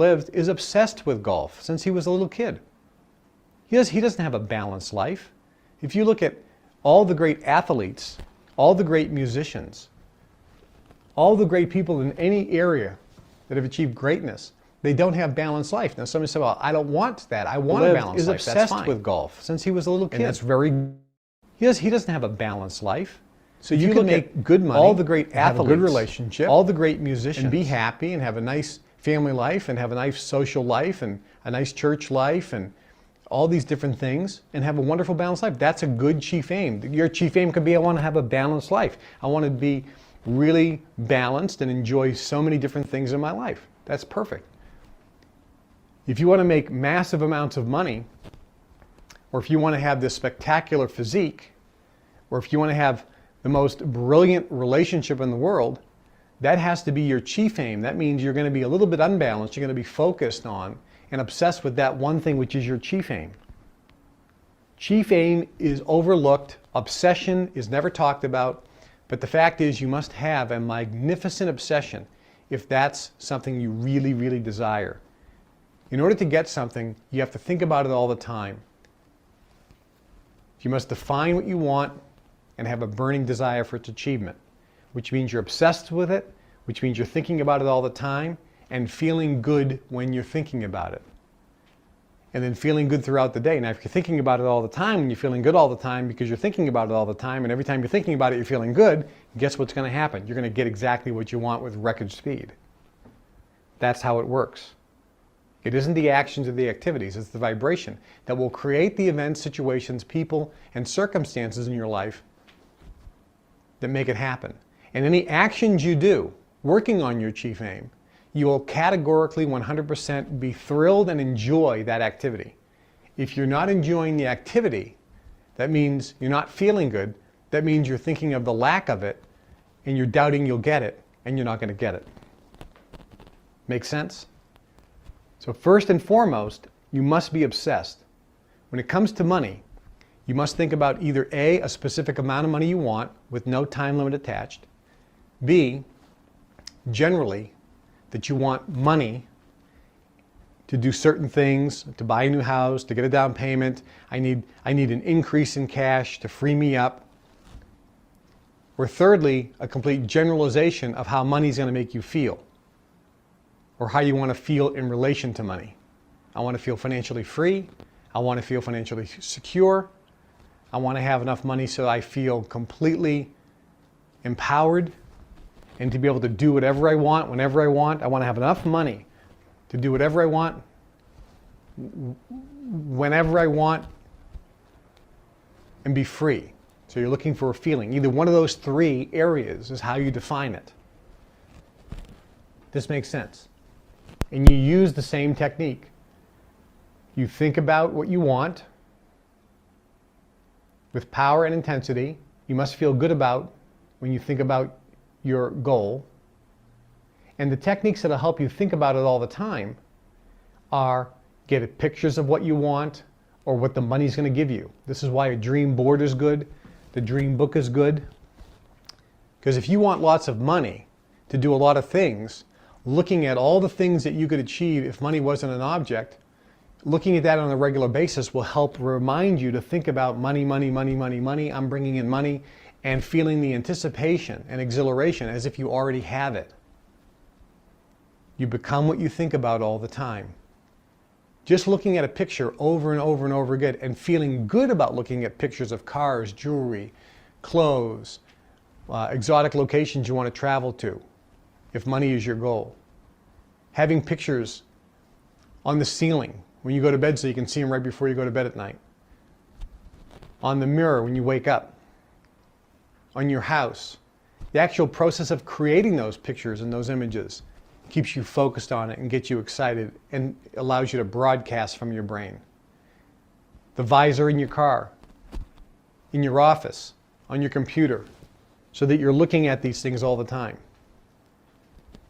lives is obsessed with golf since he was a little kid. He doesn't have a balanced life. If you look at all the great athletes, all the great musicians, all the great people in any area that have achieved greatness, they don't have balanced life. Now somebody said, well, I don't want that. I want a balanced life. He's obsessed with golf since he was a little kid. And that's very, he doesn't have a balanced life. So you can make good money, all the great athletes, have a good relationship, all the great musicians, and be happy and have a nice family life and have a nice social life and a nice church life and all these different things and have a wonderful balanced life. That's a good chief aim. Your chief aim could be, I want to have a balanced life. I want to be really balanced and enjoy so many different things in my life. That's perfect. If you want to make massive amounts of money, or if you want to have this spectacular physique, or if you want to have the most brilliant relationship in the world, that has to be your chief aim. That means you're going to be a little bit unbalanced. You're going to be focused on and obsessed with that one thing, which is your chief aim. Chief aim is overlooked. Obsession is never talked about. But the fact is, you must have a magnificent obsession if that's something you really, really desire. In order to get something, you have to think about it all the time. You must define what you want and have a burning desire for its achievement, which means you're obsessed with it, which means you're thinking about it all the time, and feeling good when you're thinking about it. And then feeling good throughout the day. Now, if you're thinking about it all the time, and you're feeling good all the time because you're thinking about it all the time, and every time you're thinking about it, you're feeling good, guess what's going to happen? You're going to get exactly what you want with record speed. That's how it works. It isn't the actions or the activities, it's the vibration that will create the events, situations, people, and circumstances in your life that make it happen. And any actions you do working on your chief aim, you will categorically 100% be thrilled and enjoy that activity. If you're not enjoying the activity, that means you're not feeling good. That means you're thinking of the lack of it and you're doubting you'll get it and you're not going to get it. Make sense? So first and foremost, you must be obsessed. When it comes to money, you must think about either A, a specific amount of money you want with no time limit attached, B, generally, that you want money to do certain things, to buy a new house, to get a down payment. I need an increase in cash to free me up. Or thirdly, a complete generalization of how money is going to make you feel, or how you want to feel in relation to money. I want to feel financially free. I want to feel financially secure. I want to have enough money so I feel completely empowered and to be able to do whatever I want, whenever I want. I want to have enough money to do whatever I want, whenever I want, and be free. So you're looking for a feeling. Either one of those three areas is how you define it. This makes sense. And you use the same technique. You think about what you want with power and intensity. You must feel good about when you think about your goal. And the techniques that'll help you think about it all the time are get pictures of what you want or what the money's going to give you. This is why a dream board is good. The dream book is good. Because if you want lots of money to do a lot of things, looking at all the things that you could achieve if money wasn't an object, looking at that on a regular basis will help remind you to think about money, money, money, money, money. I'm bringing in money, and feeling the anticipation and exhilaration as if you already have it. You become what you think about all the time. Just looking at a picture over and over and over again and feeling good about looking at pictures of cars, jewelry, clothes, exotic locations you want to travel to, if money is your goal. Having pictures on the ceiling when you go to bed so you can see them right before you go to bed at night. On the mirror when you wake up. On your house. The actual process of creating those pictures and those images keeps you focused on it and gets you excited and allows you to broadcast from your brain. The visor in your car, in your office, on your computer, so that you're looking at these things all the time.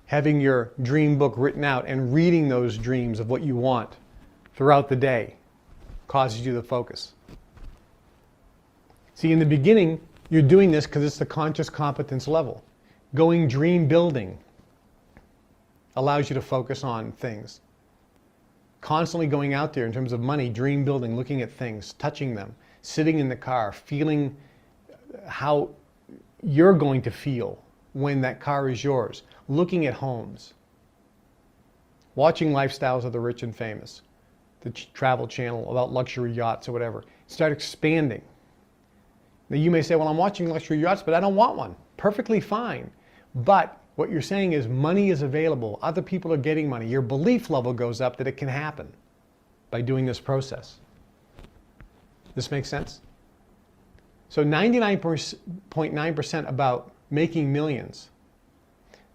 Having your dream book written out and reading those dreams of what you want throughout the day causes you to focus. See, in the beginning, you're doing this because it's the conscious competence level. Going dream building allows you to focus on things. constantly going out there in terms of money, dream building, looking at things, touching them, sitting in the car, feeling how you're going to feel when that car is yours, looking at homes, watching Lifestyles of the Rich and Famous, the travel channel about luxury yachts or whatever. Start expanding. Now you may say, well, I'm watching luxury yachts, but I don't want one. Perfectly fine. But what you're saying is money is available. Other people are getting money. Your belief level goes up that it can happen by doing this process. This makes sense? So 99.9% about making millions.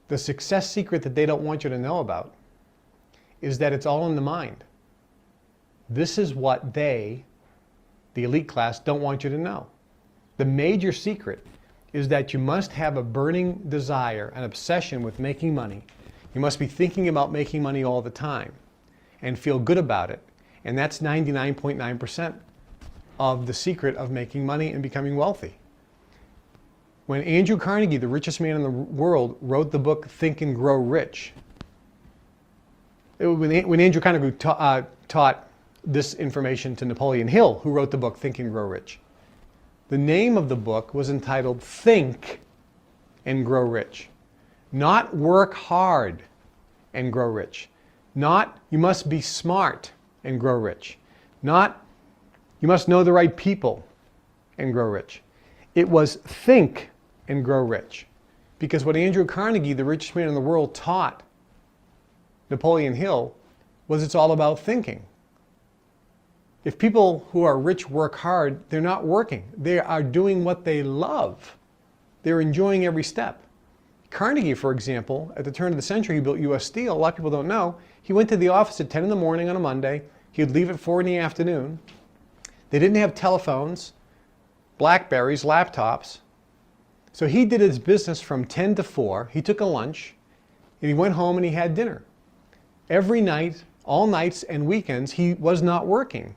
The success secret that they don't want you to know about is that it's all in the mind. This is what they, the elite class, don't want you to know. The major secret is that you must have a burning desire, an obsession with making money. You must be thinking about making money all the time and feel good about it. And that's 99.9% of the secret of making money and becoming wealthy. When Andrew Carnegie, the richest man in the world, wrote the book Think and Grow Rich, when Andrew Carnegie taught this information to Napoleon Hill, who wrote the book Think and Grow Rich, the name of the book was entitled Think and Grow Rich. Not work hard and grow rich. Not you must be smart and grow rich. Not you must know the right people and grow rich. It was think and grow rich. Because what Andrew Carnegie, the richest man in the world, taught Napoleon Hill was it's all about thinking. If people who are rich work hard, they're not working. They are doing what they love. They're enjoying every step. Carnegie, for example, at the turn of the century, he built U.S. Steel. A lot of people don't know. He went to the office at 10 in the morning on a Monday. He would leave at 4 in the afternoon. They didn't have telephones, Blackberries, laptops. So he did his business from 10 to 4. He took a lunch, and he went home and he had dinner. Every night, all nights and weekends, he was not working.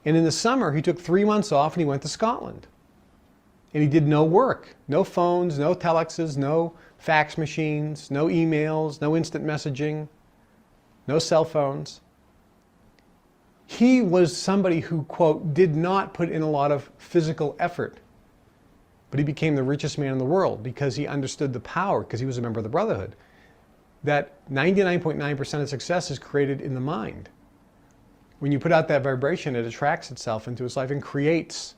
And in the summer, he took 3 months off and he went to Scotland. And he did no work, no phones, no telexes, no fax machines, no emails, no instant messaging, no cell phones. He was somebody who, quote, did not put in a lot of physical effort. But he became the richest man in the world because he understood the power, because he was a member of the Brotherhood, that 99.9% of success is created in the mind. When you put out that vibration, it attracts itself into its life and creates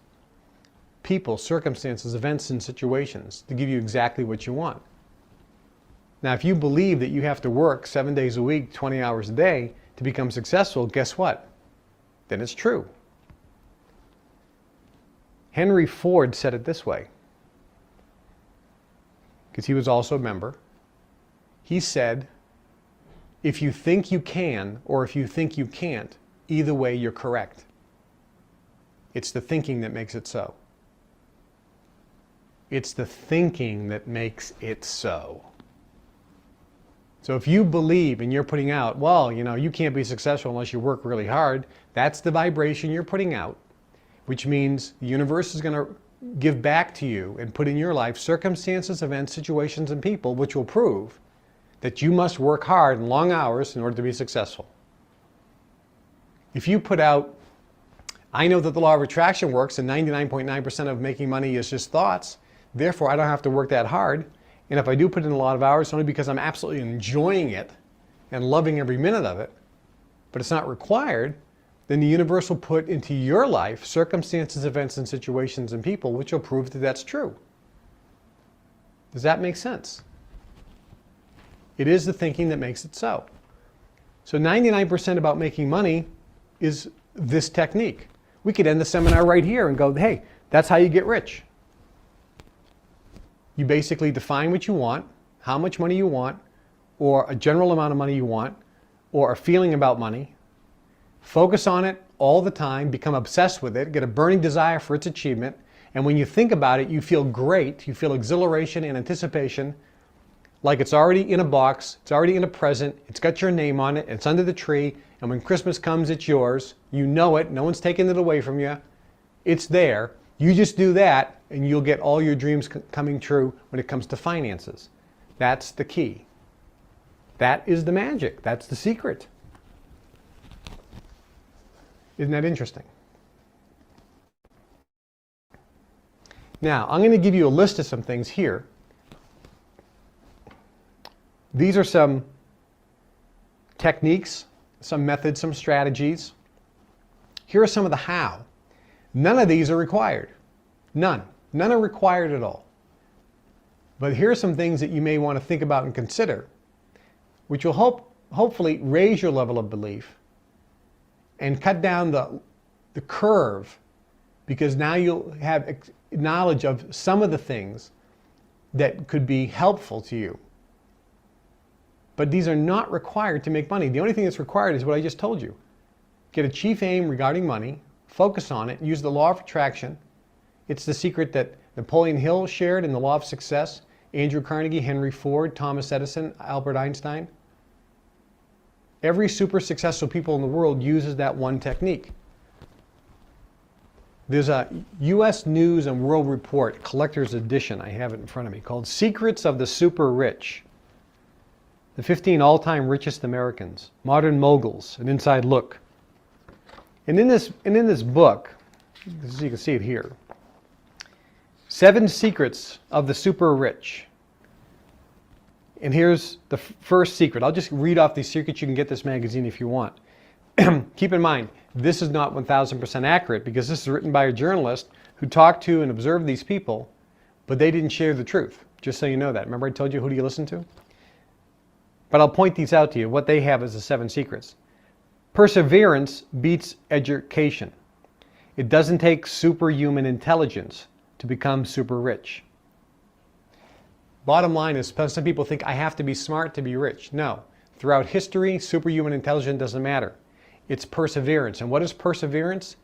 people, circumstances, events, and situations to give you exactly what you want. Now, if you believe that you have to work 7 days a week, 20 hours a day to become successful, guess what? Then it's true. Henry Ford said it this way, because he was also a member. He said, if you think you can or if you think you can't, either way you're correct. It's the thinking that makes it so. It's the thinking that makes it so. So if you believe and you're putting out, well, you know, you can't be successful unless you work really hard, that's the vibration you're putting out, which means the universe is going to give back to you and put in your life circumstances, events, situations, and people which will prove that you must work hard and long hours in order to be successful. If you put out, I know that the law of attraction works and 99.9% of making money is just thoughts, therefore I don't have to work that hard. And if I do put in a lot of hours, it's only because I'm absolutely enjoying it and loving every minute of it, but it's not required, then the universe will put into your life circumstances, events, and situations and people which will prove that that's true. Does that make sense? It is the thinking that makes it so. So 99% about making money is this technique. We could end the seminar right here and go, hey, that's how you get rich. You basically define what you want, how much money you want, or a general amount of money you want, or a feeling about money. Focus on it all the time, become obsessed with it, get a burning desire for its achievement, and when you think about it, you feel great, you feel exhilaration and anticipation, like it's already in a box, it's already in a present, it's got your name on it, it's under the tree, and when Christmas comes, it's yours. You know it, no one's taking it away from you. It's there. You just do that, and you'll get all your dreams coming true when it comes to finances. That's the key. That is the magic. That's the secret. Isn't that interesting? Now, I'm going to give you a list of some things here. These are some techniques, some methods, some strategies. Here are some of the how. None of these are required. None. None are required at all. But here are some things that you may want to think about and consider, which will hopefully raise your level of belief and cut down the curve, because now you'll have knowledge of some of the things that could be helpful to you. But these are not required to make money. The only thing that's required is what I just told you. Get a chief aim regarding money, focus on it, use the law of attraction. It's the secret that Napoleon Hill shared in The Law of Success, Andrew Carnegie, Henry Ford, Thomas Edison, Albert Einstein. Every super successful people in the world uses that one technique. There's a U.S. News and World Report, collector's edition, I have it in front of me, called Secrets of the Super Rich. The 15 all-time richest Americans, modern moguls, an inside look. And in this book, as you can see it here, 7 secrets of the super rich. And here's the first secret. I'll just read off these secrets. You can get this magazine if you want. Keep in mind, this is not 1000% accurate, because this is written by a journalist who talked to and observed these people, but they didn't share the truth. Just so you know that. Remember I told you who do you listen to? But I'll point these out to you. What they have is the 7 secrets. Perseverance beats education. It doesn't take superhuman intelligence to become super rich. Bottom line is, some people think I have to be smart to be rich. No. Throughout history, superhuman intelligence doesn't matter. It's perseverance. And what is perseverance?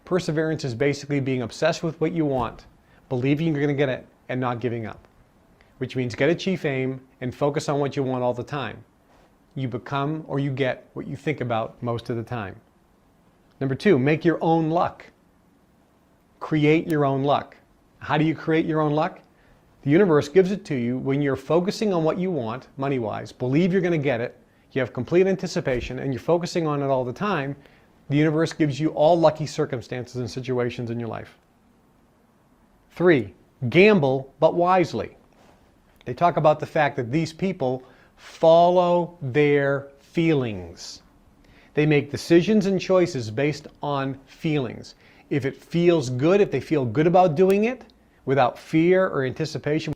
Perseverance is basically being obsessed with what you want, believing you're going to get it, and not giving up. Which means get a chief aim and focus on what you want all the time. You become or you get what you think about most of the time. Number 2, make your own luck. Create your own luck. How do you create your own luck? The universe gives it to you when you're focusing on what you want, money-wise, believe you're going to get it, you have complete anticipation, and you're focusing on it all the time. The universe gives you all lucky circumstances and situations in your life. 3, gamble, but wisely. They talk about the fact that these people follow their feelings. They make decisions and choices based on feelings. If it feels good, if they feel good about doing it, without fear or anticipation.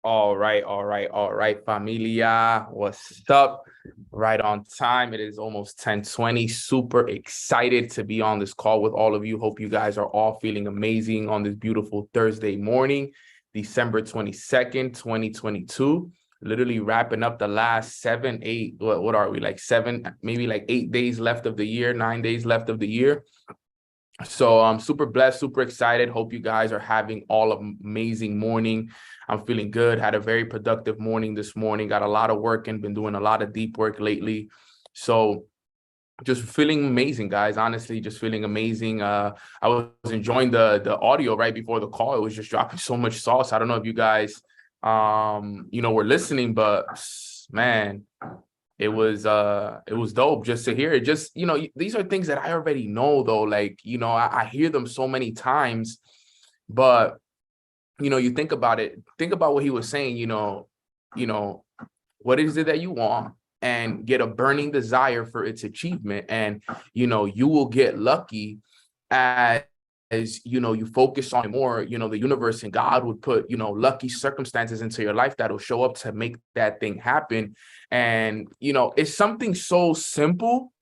All right, familia. What's up? Right on time. It is almost 10:20. Super excited to be on this call with all of you. Hope you guys are all feeling amazing on this beautiful Thursday morning, December 22nd, 2022. Literally wrapping up the last 7, 8, what are we, like 7, maybe like 8 days left of the year, 9 days left of the year. So I'm super blessed, super excited. Hope you guys are having all amazing morning. I'm feeling good. Had a very productive morning this morning. Got a lot of work and been doing a lot of deep work lately. So just feeling amazing, guys. Honestly, just feeling amazing. I was enjoying the audio right before the call. It was just dropping so much sauce. I don't know if you guys, were listening, but man, it was dope just to hear it. Just, these are things that I already know though. Like, I hear them so many times, but you think about it, think about what he was saying, what is it that you want, and get a burning desire for its achievement. And, you will get lucky as you focus on it more. The universe and God would put, lucky circumstances into your life that'll show up to make that thing happen. And, it's something so simple,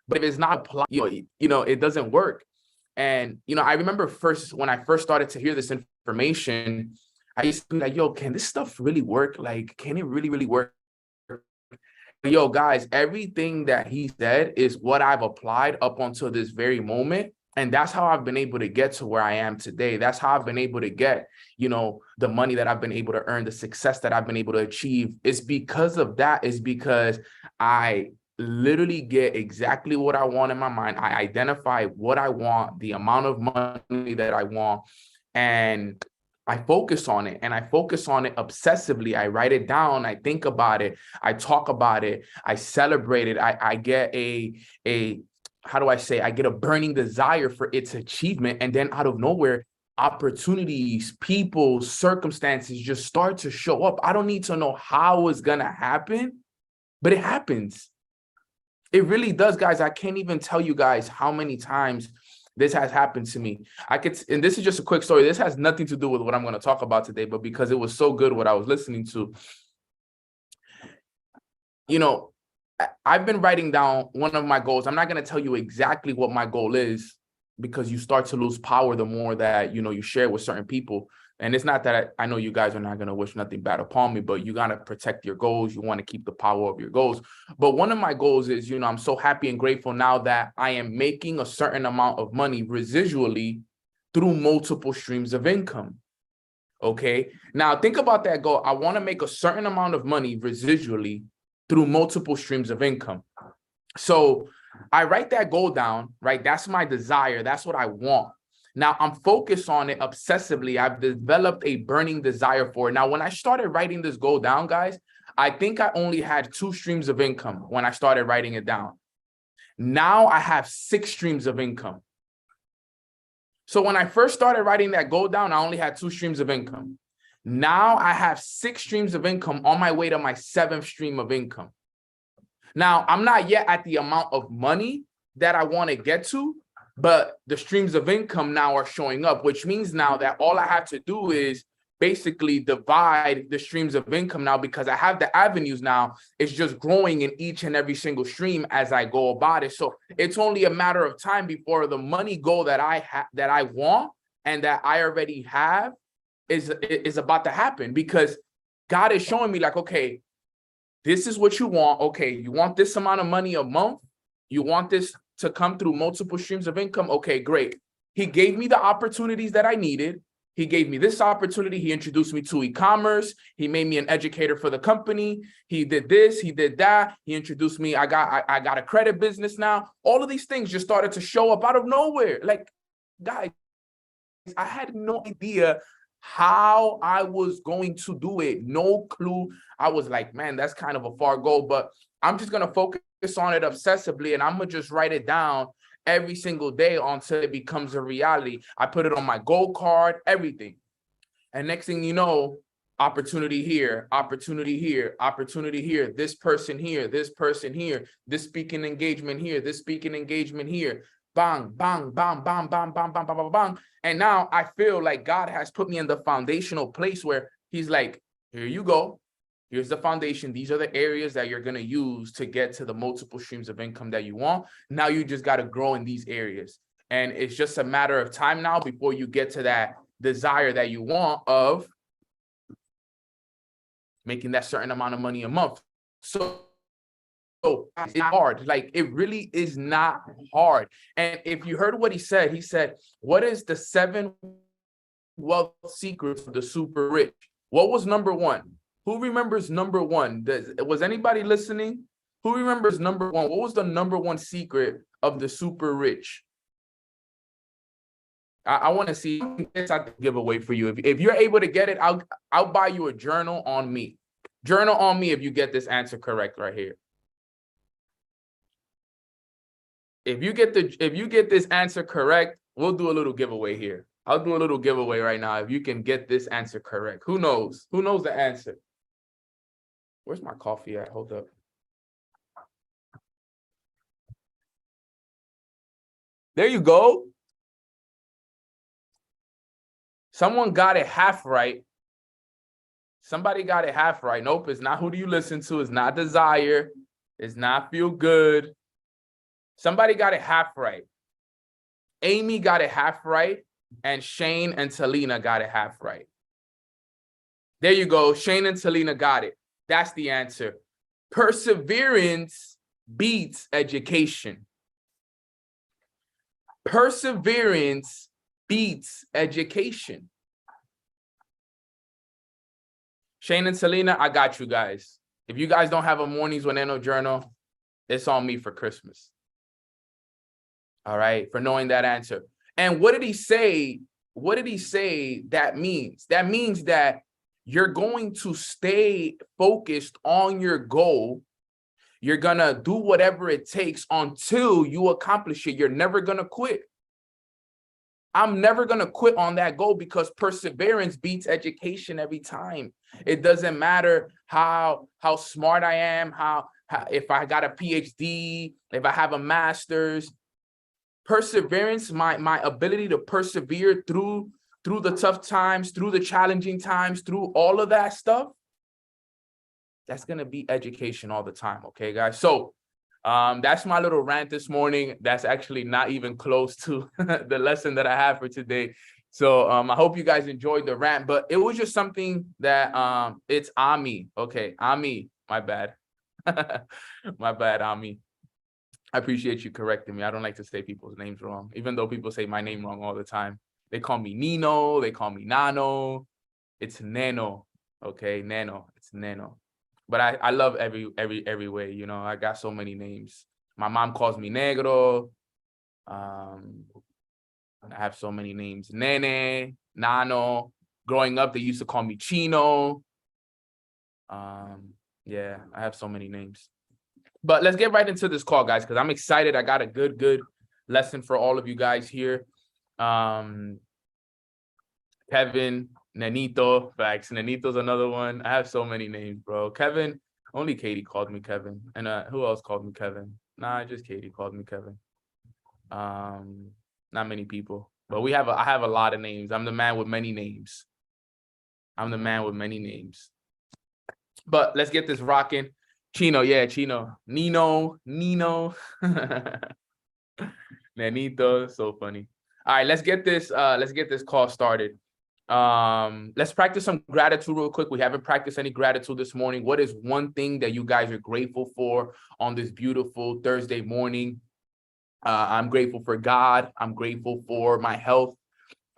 but if it's not applied, it doesn't work. And, I remember when I first started to hear this information, I used to be like, yo, can this stuff really work? Like, can it really, really work? Yo, guys, everything that he said is what I've applied up until this very moment. And that's how I've been able to get to where I am today. That's how I've been able to get, the money that I've been able to earn, the success that I've been able to achieve. It's because of that. It's because I literally get exactly what I want in my mind. I identify what I want, the amount of money that I want, and I focus on it, and I focus on it obsessively. I write it down. I think about it. I talk about it. I celebrate it. I get how do I say? I get a burning desire for its achievement. And then out of nowhere, opportunities, people, circumstances just start to show up. I don't need to know how it's going to happen, but it happens. It really does, guys. I can't even tell you guys how many times this has happened to me. And this is just a quick story. This has nothing to do with what I'm going to talk about today, but because it was so good what I was listening to. You know, I've been writing down one of my goals. I'm not going to tell you exactly what my goal is, because you start to lose power the more that, you share with certain people. And it's not that I know you guys are not going to wish nothing bad upon me, but you got to protect your goals. You want to keep the power of your goals. But one of my goals is, I'm so happy and grateful now that I am making a certain amount of money residually through multiple streams of income. Okay. Now think about that goal. I want to make a certain amount of money residually through multiple streams of income. So I write that goal down, right? That's my desire. That's what I want. Now I'm focused on it obsessively. I've developed a burning desire for it. Now, when I started writing this goal down, guys, I think I only had 2 streams of income when I started writing it down. Now I have 6 streams of income. So when I first started writing that goal down, I only had 2 streams of income. Now I have 6 streams of income on my way to my 7th stream of income. Now, I'm not yet at the amount of money that I want to get to, but the streams of income now are showing up, which means now that all I have to do is basically divide the streams of income now, because I have the avenues now. It's just growing in each and every single stream as I go about it. So it's only a matter of time before the money goal that I want and that I already have is about to happen, because God is showing me like, okay, this is what you want. Okay, you want this amount of money a month. You want this to come through multiple streams of income. Okay, great. He gave me the opportunities that I needed. He gave me this opportunity. He introduced me to e-commerce. He made me an educator for the company. He did this. He did that. He introduced me. I got a credit business now. All of these things just started to show up out of nowhere. Like, guys, I had no idea how I was going to do it. No clue. I was like, man, that's kind of a far goal, but I'm just going to focus on it obsessively, and I'm going to just write it down every single day until it becomes a reality. I put it on my goal card, everything. And next thing you know, opportunity here, opportunity here, opportunity here, this person here, this person here, this speaking engagement here, this speaking engagement here. Bang, bang, bang, bang, bang, bang, bang, bang, bang, bang. And now I feel like God has put me in the foundational place where he's like, here you go. Here's the foundation. These are the areas that you're going to use to get to the multiple streams of income that you want. Now you just got to grow in these areas. And it's just a matter of time now before you get to that desire that you want of making that certain amount of money a month. So it's hard. Like, it really is not hard. And if you heard what he said, what is the 7 wealth secrets of the super rich? What was number 1? Who remembers number 1? Was anybody listening? Who remembers number 1? What was the number 1 secret of the super rich? I want to see this giveaway for you. If you're able to get it, I'll buy you a journal on me. Journal on me if you get this answer correct right here. If you get this answer correct, we'll do a little giveaway here. I'll do a little giveaway right now if you can get this answer correct. Who knows? Who knows the answer? Where's my coffee at? Hold up. There you go. Someone got it half right. Somebody got it half right. Nope, it's not who do you listen to. It's not desire. It's not feel good. Somebody got it half right. Amy got it half right. And Shane and Talina got it half right. There you go. Shane and Talina got it. That's the answer. Perseverance beats education. Perseverance beats education. Shane and Selena, I got you guys. If you guys don't have a Mornings with Eno journal, it's on me for Christmas. All right, for knowing that answer. And what did he say? What did he say that means? That means that you're going to stay focused on your goal. You're going to do whatever it takes until you accomplish it. You're never going to quit. I'm never going to quit on that goal because perseverance beats education every time. It doesn't matter how smart I am, how if I got a PhD, if I have a master's. Perseverance, my ability to persevere through the tough times, through the challenging times, through all of that stuff, that's going to be education all the time. Okay, guys. So that's my little rant this morning. That's actually not even close to the lesson that I have for today. So I hope you guys enjoyed the rant, but it was just something that it's Ami. Okay, Ami, my bad. My bad, Ami. I appreciate you correcting me. I don't like to say people's names wrong, even though people say my name wrong all the time. They call me Nino. They call me Nano. It's Neno. Okay, Neno. It's Neno. But I love every way. You know, I got so many names. My mom calls me Negro. I have so many names. Nene, Nano. Growing up, they used to call me Chino. Yeah, I have so many names. But let's get right into this call, guys, because I'm excited. I got a good lesson for all of you guys here. Kevin, Nenito, facts. Nenito's another one. I have so many names, bro. Kevin, only Katie called me Kevin. And who else called me Kevin? Nah, just Katie called me Kevin. Not many people. But I have a lot of names. I'm the man with many names. I'm the man with many names. But let's get this rocking. Chino, yeah, Chino. Nino. Nenito, so funny. All right, let's get this call started. Let's practice some gratitude real quick. We haven't practiced any gratitude this morning. What is one thing that you guys are grateful for on this beautiful Thursday morning? I'm grateful for God. I'm grateful for my health.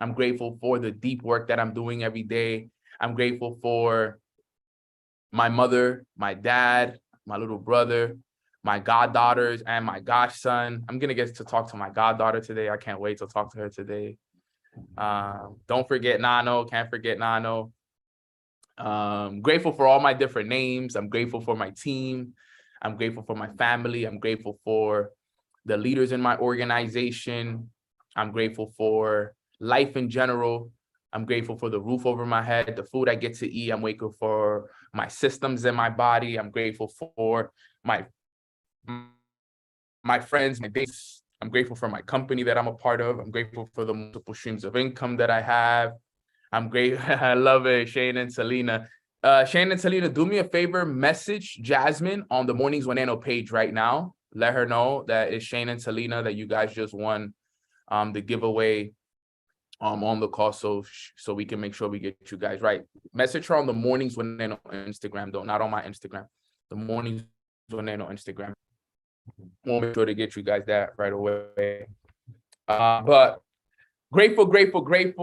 I'm grateful for the deep work that I'm doing every day. I'm grateful for my mother, my dad, my little brother, my goddaughters, and my godson. I'm going to get to talk to my goddaughter today. I can't wait to talk to her today. Don't forget Nano. Can't forget Nano. Grateful for all my different names. I'm grateful for my team. I'm grateful for my family. I'm grateful for the leaders in my organization. I'm grateful for life in general. I'm grateful for the roof over my head, the food I get to eat. I'm grateful for my systems in my body. I'm grateful for my friends, my dates. I'm grateful for my company that I'm a part of. I'm grateful for the multiple streams of income that I have. I'm great. I love it, Shane and Selena. Shane and Selena, do me a favor, message Jasmine on the Mornings with Nano page right now. Let her know that it's Shane and Selena, that you guys just won the giveaway on the call, so we can make sure we get you guys right. Message her on the Mornings with Nano Instagram, though, not on my Instagram. The Mornings with Nano Instagram. We'll make sure to get you guys that right away. But grateful.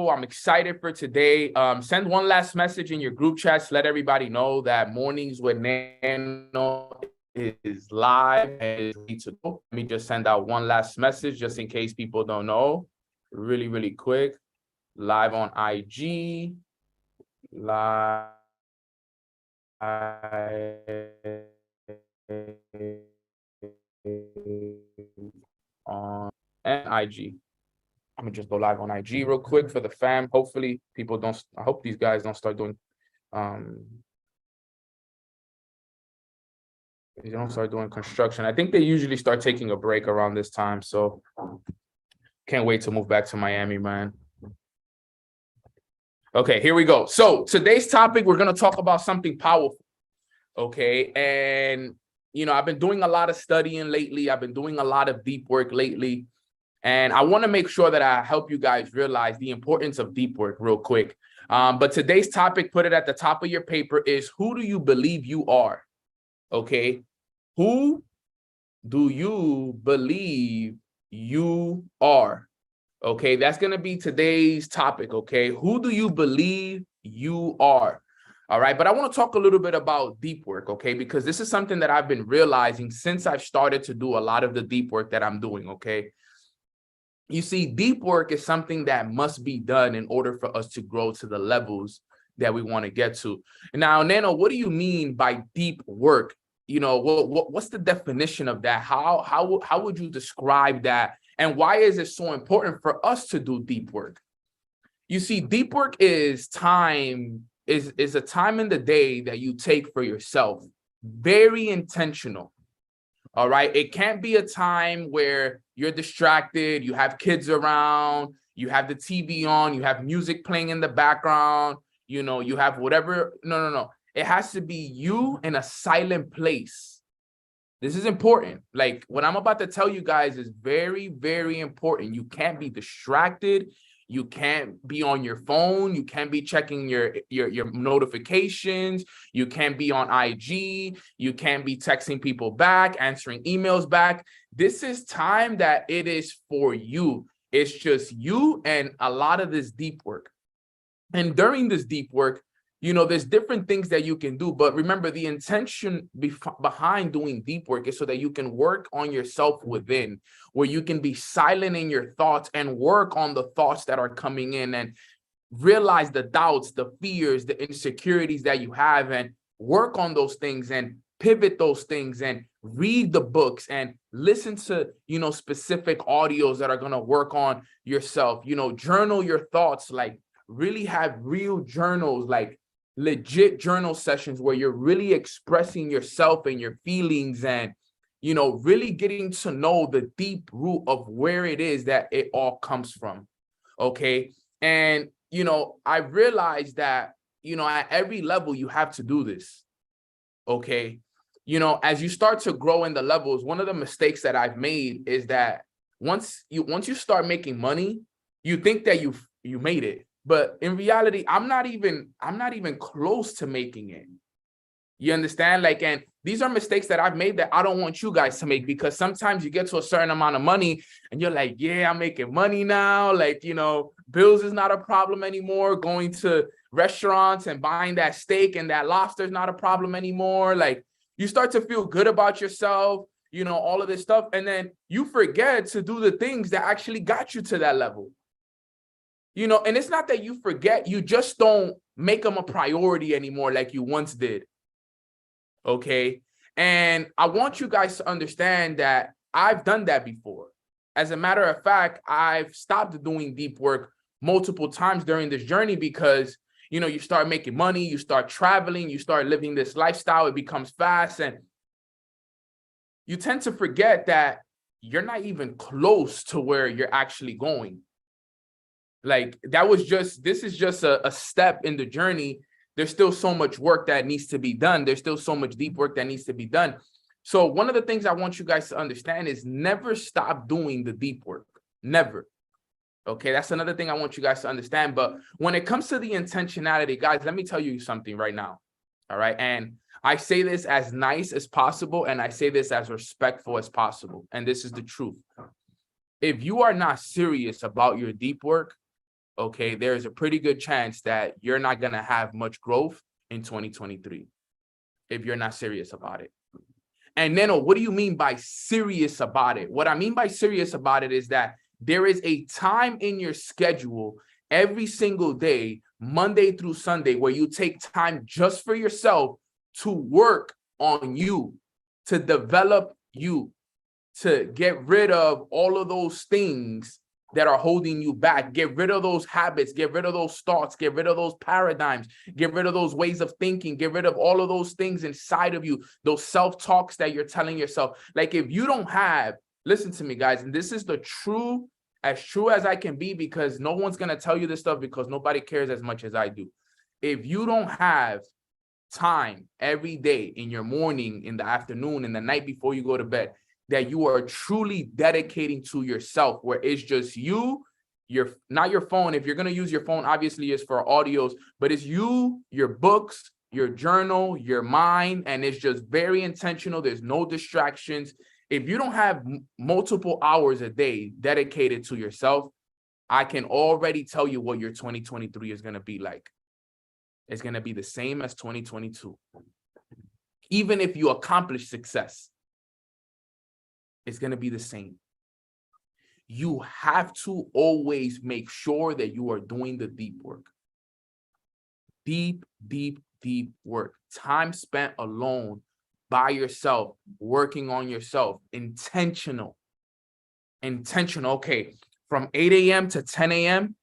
I'm excited for today. Send one last message in your group chats. Let everybody know that Mornings with Nano is live and is ready to go. Let me just send out one last message just in case people don't know. Really quick. Live on IG. Live on IG. I'm gonna just go live on IG real quick for the fam. Hopefully people don't, I hope these guys don't start doing they don't start doing construction. I think they usually start taking a break around this time, so can't wait to move back to Miami, man. Okay, here we go. So today's topic, we're gonna talk about something powerful. Okay, and you know, I've been doing a lot of studying lately. I've been doing a lot of deep work lately. And I want to make sure that I help you guys realize the importance of deep work real quick. But today's topic, put it at the top of your paper, is who do you believe you are? Okay. Who do you believe you are? Okay. That's going to be today's topic. Okay. Who do you believe you are? All right. But I want to talk a little bit about deep work, okay? Because this is something that I've been realizing since I've started to do a lot of the deep work that I'm doing, okay? You see, deep work is something that must be done in order for us to grow to the levels that we want to get to. Now, Nano, what do you mean by deep work? You know, what's the definition of that? How would you describe that? And why is it so important for us to do deep work? You see, deep work is a time in the day that you take for yourself. Very intentional. All right. It can't be a time where you're distracted, you have kids around, you have the TV on, you have music playing in the background, you know, you have whatever. No. It has to be you in a silent place. This is important. Like what I'm about to tell you guys is very, very important. You can't be distracted. You can't be on your phone. You can't be checking your notifications. You can't be on IG. You can't be texting people back, answering emails back. This is time that it is for you. It's just you and a lot of this deep work. And during this deep work, you know, there's different things that you can do. But remember, the intention behind doing deep work is so that you can work on yourself within, where you can be silent in your thoughts and work on the thoughts that are coming in and realize the doubts, the fears, the insecurities that you have, and work on those things and pivot those things and read the books and listen to, you know, specific audios that are going to work on yourself, you know, journal your thoughts, like really have real journals, like legit journal sessions where you're really expressing yourself and your feelings and, you know, really getting to know the deep root of where it is that it all comes from. Okay. And, you know, I realized that, you know, at every level you have to do this. Okay. You know, as you start to grow in the levels, one of the mistakes that I've made is that once you start making money, you think that you made it. But in reality, I'm not even close to making it. You understand? Like, and these are mistakes that I've made that I don't want you guys to make, because sometimes you get to a certain amount of money and you're like, yeah, I'm making money now. Like, you know, bills is not a problem anymore. Going to restaurants and buying that steak and that lobster is not a problem anymore. Like, you start to feel good about yourself, you know, all of this stuff. And then you forget to do the things that actually got you to that level. You know, and it's not that you forget, you just don't make them a priority anymore like you once did. Okay. And I want you guys to understand that I've done that before. As a matter of fact, I've stopped doing deep work multiple times during this journey because, you know, you start making money, you start traveling, you start living this lifestyle, it becomes fast, and you tend to forget that you're not even close to where you're actually going. Like this is just a step in the journey. There's still so much work that needs to be done. There's still so much deep work that needs to be done. So one of the things I want you guys to understand is never stop doing the deep work. Never. Okay, that's another thing I want you guys to understand. But when it comes to the intentionality, guys, let me tell you something right now. All right. And I say this as nice as possible, and I say this as respectful as possible. And this is the truth. If you are not serious about your deep work, okay, there's a pretty good chance that you're not going to have much growth in 2023 if you're not serious about it. And Neno, what do you mean by serious about it? What I mean by serious about it is that there is a time in your schedule every single day, Monday through Sunday, where you take time just for yourself to work on you, to develop you, to get rid of all of those things that are holding you back. Get rid of those habits, get rid of those thoughts, get rid of those paradigms, get rid of those ways of thinking, get rid of all of those things inside of you, those self-talks that you're telling yourself. Like, if you don't have, listen to me, guys, and this is the true as I can be, because no one's going to tell you this stuff, because nobody cares as much as I do. If you don't have time every day, in your morning, in the afternoon, in the night before you go to bed, that you are truly dedicating to yourself, where it's just you, not your phone. If you're going to use your phone, obviously it's for audios, but it's you, your books, your journal, your mind, and it's just very intentional. There's no distractions. If you don't have multiple hours a day dedicated to yourself, I can already tell you what your 2023 is going to be like. is going to be the same as 2022. Even if you accomplish success, it's going to be the same. You have to always make sure that you are doing the deep work. Deep, deep, deep work. Time spent alone, by yourself, working on yourself. Intentional. Okay, from 8 a.m. to 10 a.m.,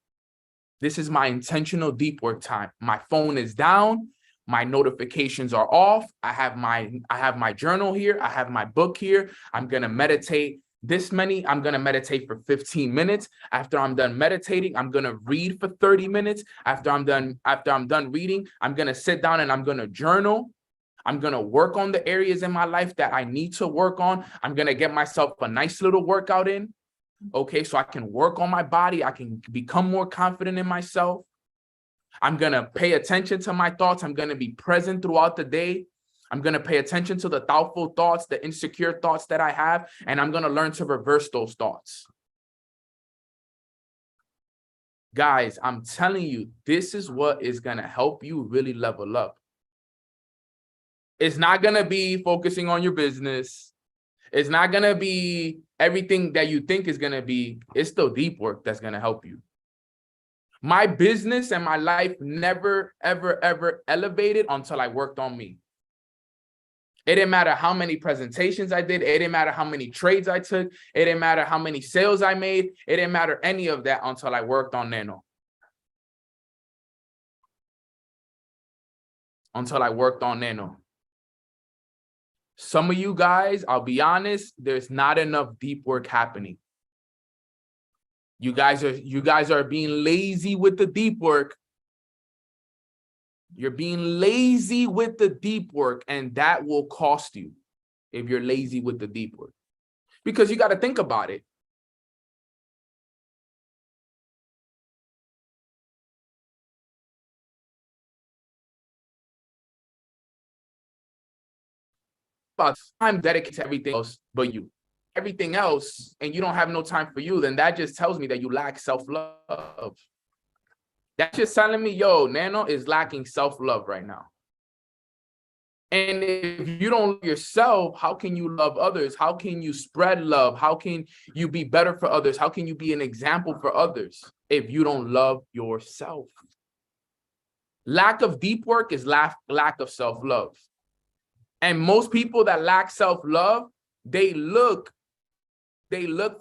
this is my intentional deep work time. My phone is down. My notifications are off. I have my journal here. I have my book here. I'm going to meditate I'm going to meditate for 15 minutes. After I'm done meditating, I'm going to read for 30 minutes. After I'm done reading, I'm going to sit down and I'm going to journal. I'm going to work on the areas in my life that I need to work on. I'm going to get myself a nice little workout in. Okay, so I can work on my body. I can become more confident in myself. I'm going to pay attention to my thoughts. I'm going to be present throughout the day. I'm going to pay attention to the doubtful thoughts, the insecure thoughts that I have, and I'm going to learn to reverse those thoughts. Guys, I'm telling you, this is what is going to help you really level up. It's not going to be focusing on your business. It's not going to be everything that you think is going to be. It's still deep work that's going to help you. My business and my life never, ever, ever elevated until I worked on me. It didn't matter how many presentations I did. It didn't matter how many trades I took. It didn't matter how many sales I made. It didn't matter any of that until I worked on Nano. Some of you guys, I'll be honest, there's not enough deep work happening. You guys are being lazy with the deep work. You're being lazy with the deep work, and that will cost you if you're lazy with the deep work. Because you got to think about it. About time dedicated to everything else but you. Everything else, and you don't have no time for you, then that just tells me that you lack self-love. That's just telling me, yo, Nano is lacking self-love right now. And if you don't love yourself, how can you love others? How can you spread love? How can you be better for others? How can you be an example for others if you don't love yourself? Lack of deep work is lack of self-love. And most people that lack self-love, they look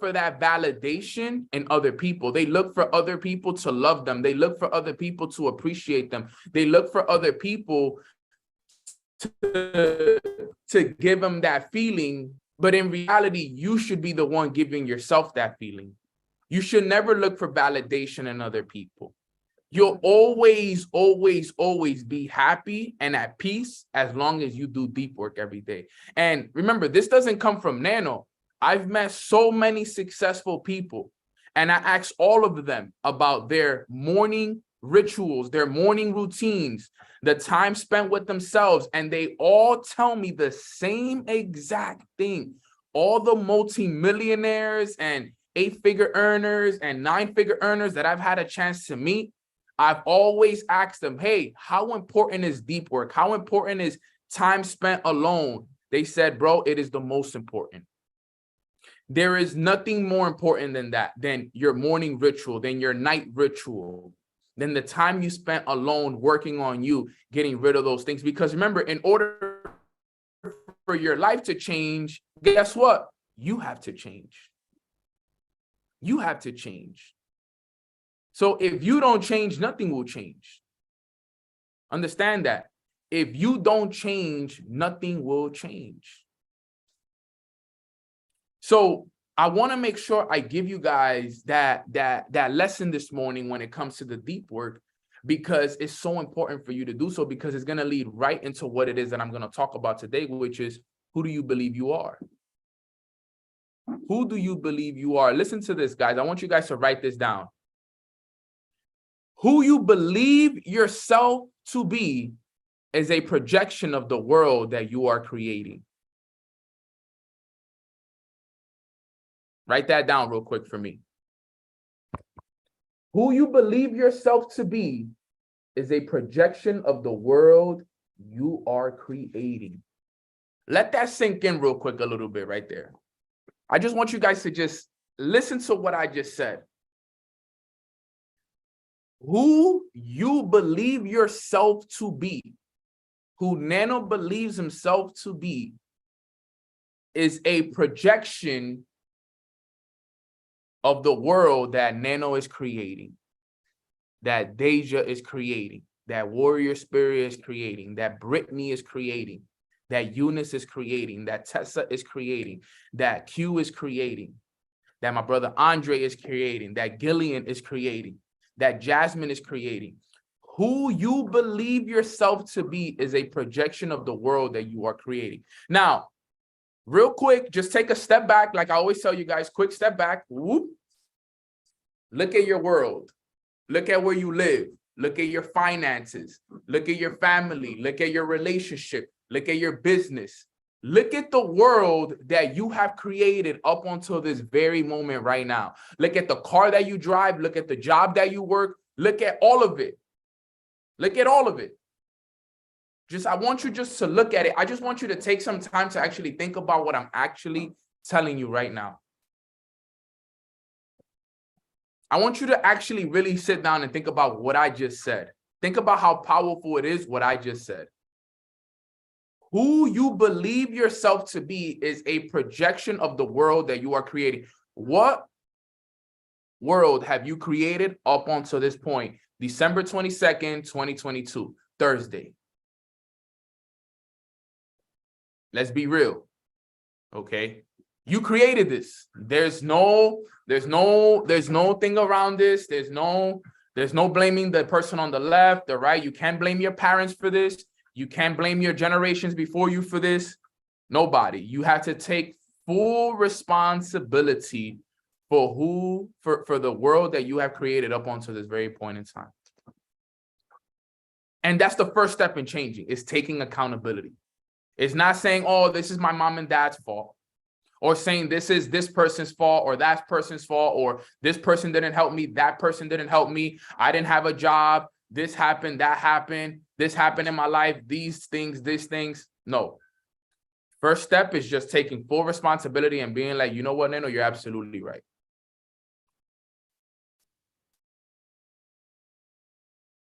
for that validation in other people. They look for other people to love them. They look for other people to appreciate them. They look for other people to give them that feeling. But in reality, you should be the one giving yourself that feeling. You should never look for validation in other people. You'll always, always, always be happy and at peace as long as you do deep work every day. And remember, this doesn't come from Nano. I've met so many successful people, and I asked all of them about their morning rituals, their morning routines, the time spent with themselves, and they all tell me the same exact thing. All the multimillionaires and 8-figure earners and 9-figure earners that I've had a chance to meet, I've always asked them, hey, how important is deep work? How important is time spent alone? They said, bro, it is the most important. There is nothing more important than that, than your morning ritual, than your night ritual, than the time you spent alone working on you, getting rid of those things. Because remember, in order for your life to change, guess what? You have to change. You have to change. So if you don't change, nothing will change. Understand that. If you don't change, nothing will change. So I want to make sure I give you guys that lesson this morning when it comes to the deep work, because it's so important for you to do so, because it's going to lead right into what it is that I'm going to talk about today, which is, who do you believe you are? Who do you believe you are? Listen to this, guys. I want you guys to write this down. Who you believe yourself to be is a projection of the world that you are creating. Write that down real quick for me. Who you believe yourself to be is a projection of the world you are creating. Let that sink in real quick a little bit right there. I just want you guys to just listen to what I just said. Who you believe yourself to be, who Nano believes himself to be, is a projection of the world that Nano is creating, that Deja is creating, that Warrior Spirit is creating, that Brittany is creating, that Eunice is creating, that Tessa is creating, that Q is creating, that my brother Andre is creating, that Gillian is creating, that Jasmine is creating. Who you believe yourself to be is a projection of the world that you are creating. Now, real quick, just take a step back. Like I always tell you guys, quick step back. Whoop. Look at your world. Look at where you live. Look at your finances. Look at your family. Look at your relationship. Look at your business. Look at the world that you have created up until this very moment right now. Look at the car that you drive. Look at the job that you work. Look at all of it. Look at all of it. I want you just to look at it. I just want you to take some time to actually think about what I'm actually telling you right now. I want you to actually really sit down and think about what I just said. Think about how powerful it is, what I just said. Who you believe yourself to be is a projection of the world that you are creating. What world have you created up until this point? December 22nd, 2022, Thursday. Let's be real, okay? You created this. There's no thing around this. There's no blaming the person on the left, the right. You can't blame your parents for this. You can't blame your generations before you for this. Nobody. You have to take full responsibility for the world that you have created up until this very point in time. And that's the first step in changing, is taking accountability. It's not saying, oh, this is my mom and dad's fault, or saying this is this person's fault or that person's fault, or this person didn't help me, that person didn't help me, I didn't have a job, this happened, that happened, this happened in my life, these things. No. First step is just taking full responsibility and being like, you know what, Nano, you're absolutely right.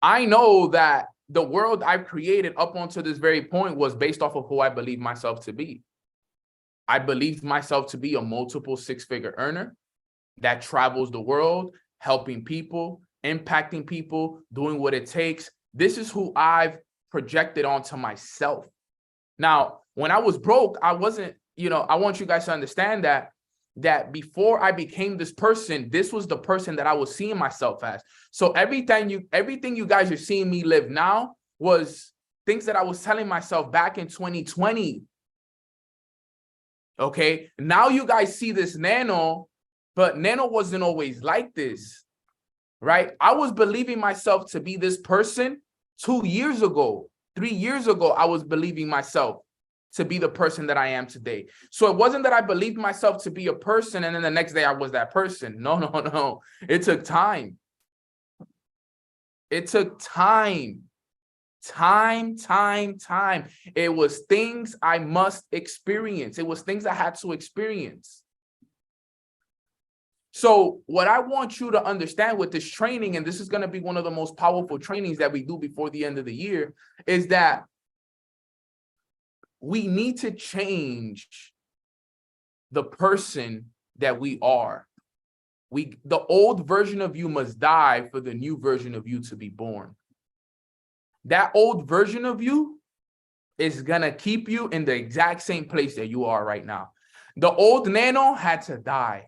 I know that the world I've created up until this very point was based off of who I believe myself to be. I believed myself to be a multiple six-figure earner that travels the world, helping people, impacting people, doing what it takes. This is who I've projected onto myself. Now, when I was broke, I wasn't, I want you guys to understand that before I became this person, this was the person that I was seeing myself as. So everything you guys are seeing me live now was things that I was telling myself back in 2020. Okay, now you guys see this Nano, but Nano wasn't always like this, right? I was believing myself to be this person 2 years ago, 3 years ago. I was believing myself to be the person that I am today. So it wasn't that I believed myself to be a person and then the next day I was that person. No. It took time. It took time. Time. It was things I must experience. It was things I had to experience. So what I want you to understand with this training, and this is going to be one of the most powerful trainings that we do before the end of the year, is that we need to change the person that we are. The old version of you must die for the new version of you to be born. That old version of you is going to keep you in the exact same place that you are right now. The old Nano had to die.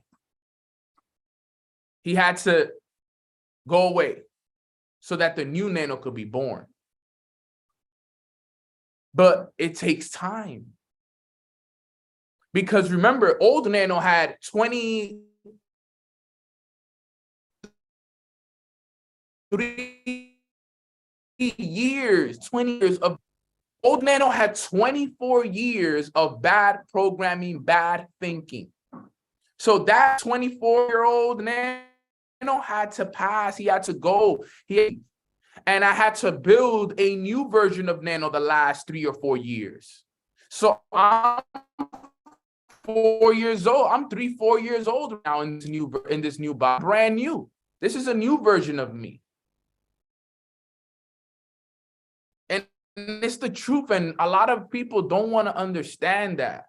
He had to go away so that the new Nano could be born. But it takes time. Because remember, old Nano had 20 years of old Nano had 24 years of bad programming, bad thinking. So that 24-year-old Nano had to pass. He had to go. And I had to build a new version of Nano the last 3 or 4 years. So I'm 4 years old. I'm 3, 4 years old now in this new body, brand new. This is a new version of me. And it's the truth. And a lot of people don't want to understand that.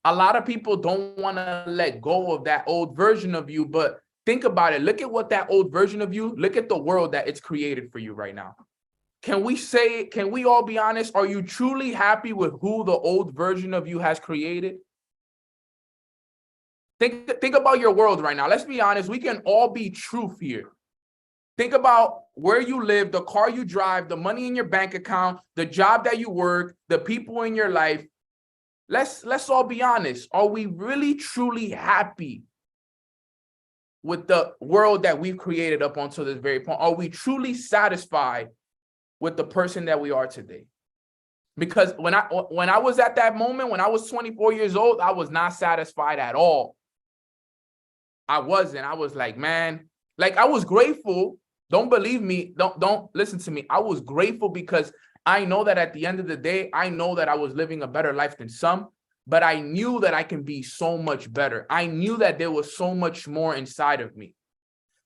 A lot of people don't want to let go of that old version of you. But think about it. Look at what that old version of you, look at the world that it's created for you right now. Can we all be honest? Are you truly happy with who the old version of you has created? Think about your world right now. Let's be honest. We can all be truth here. Think about where you live, the car you drive, the money in your bank account, the job that you work, the people in your life. Let's all be honest. Are we really truly happy with the world that we've created up until this very point? Are we truly satisfied with the person that we are today? Because when I was at that moment, when I was 24 years old, I was not satisfied at all. I wasn't. I was like, man, like I was grateful. Don't believe me. Don't listen to me. I was grateful because I know that at the end of the day, I know that I was living a better life than some, but I knew that I can be so much better. I knew that there was so much more inside of me.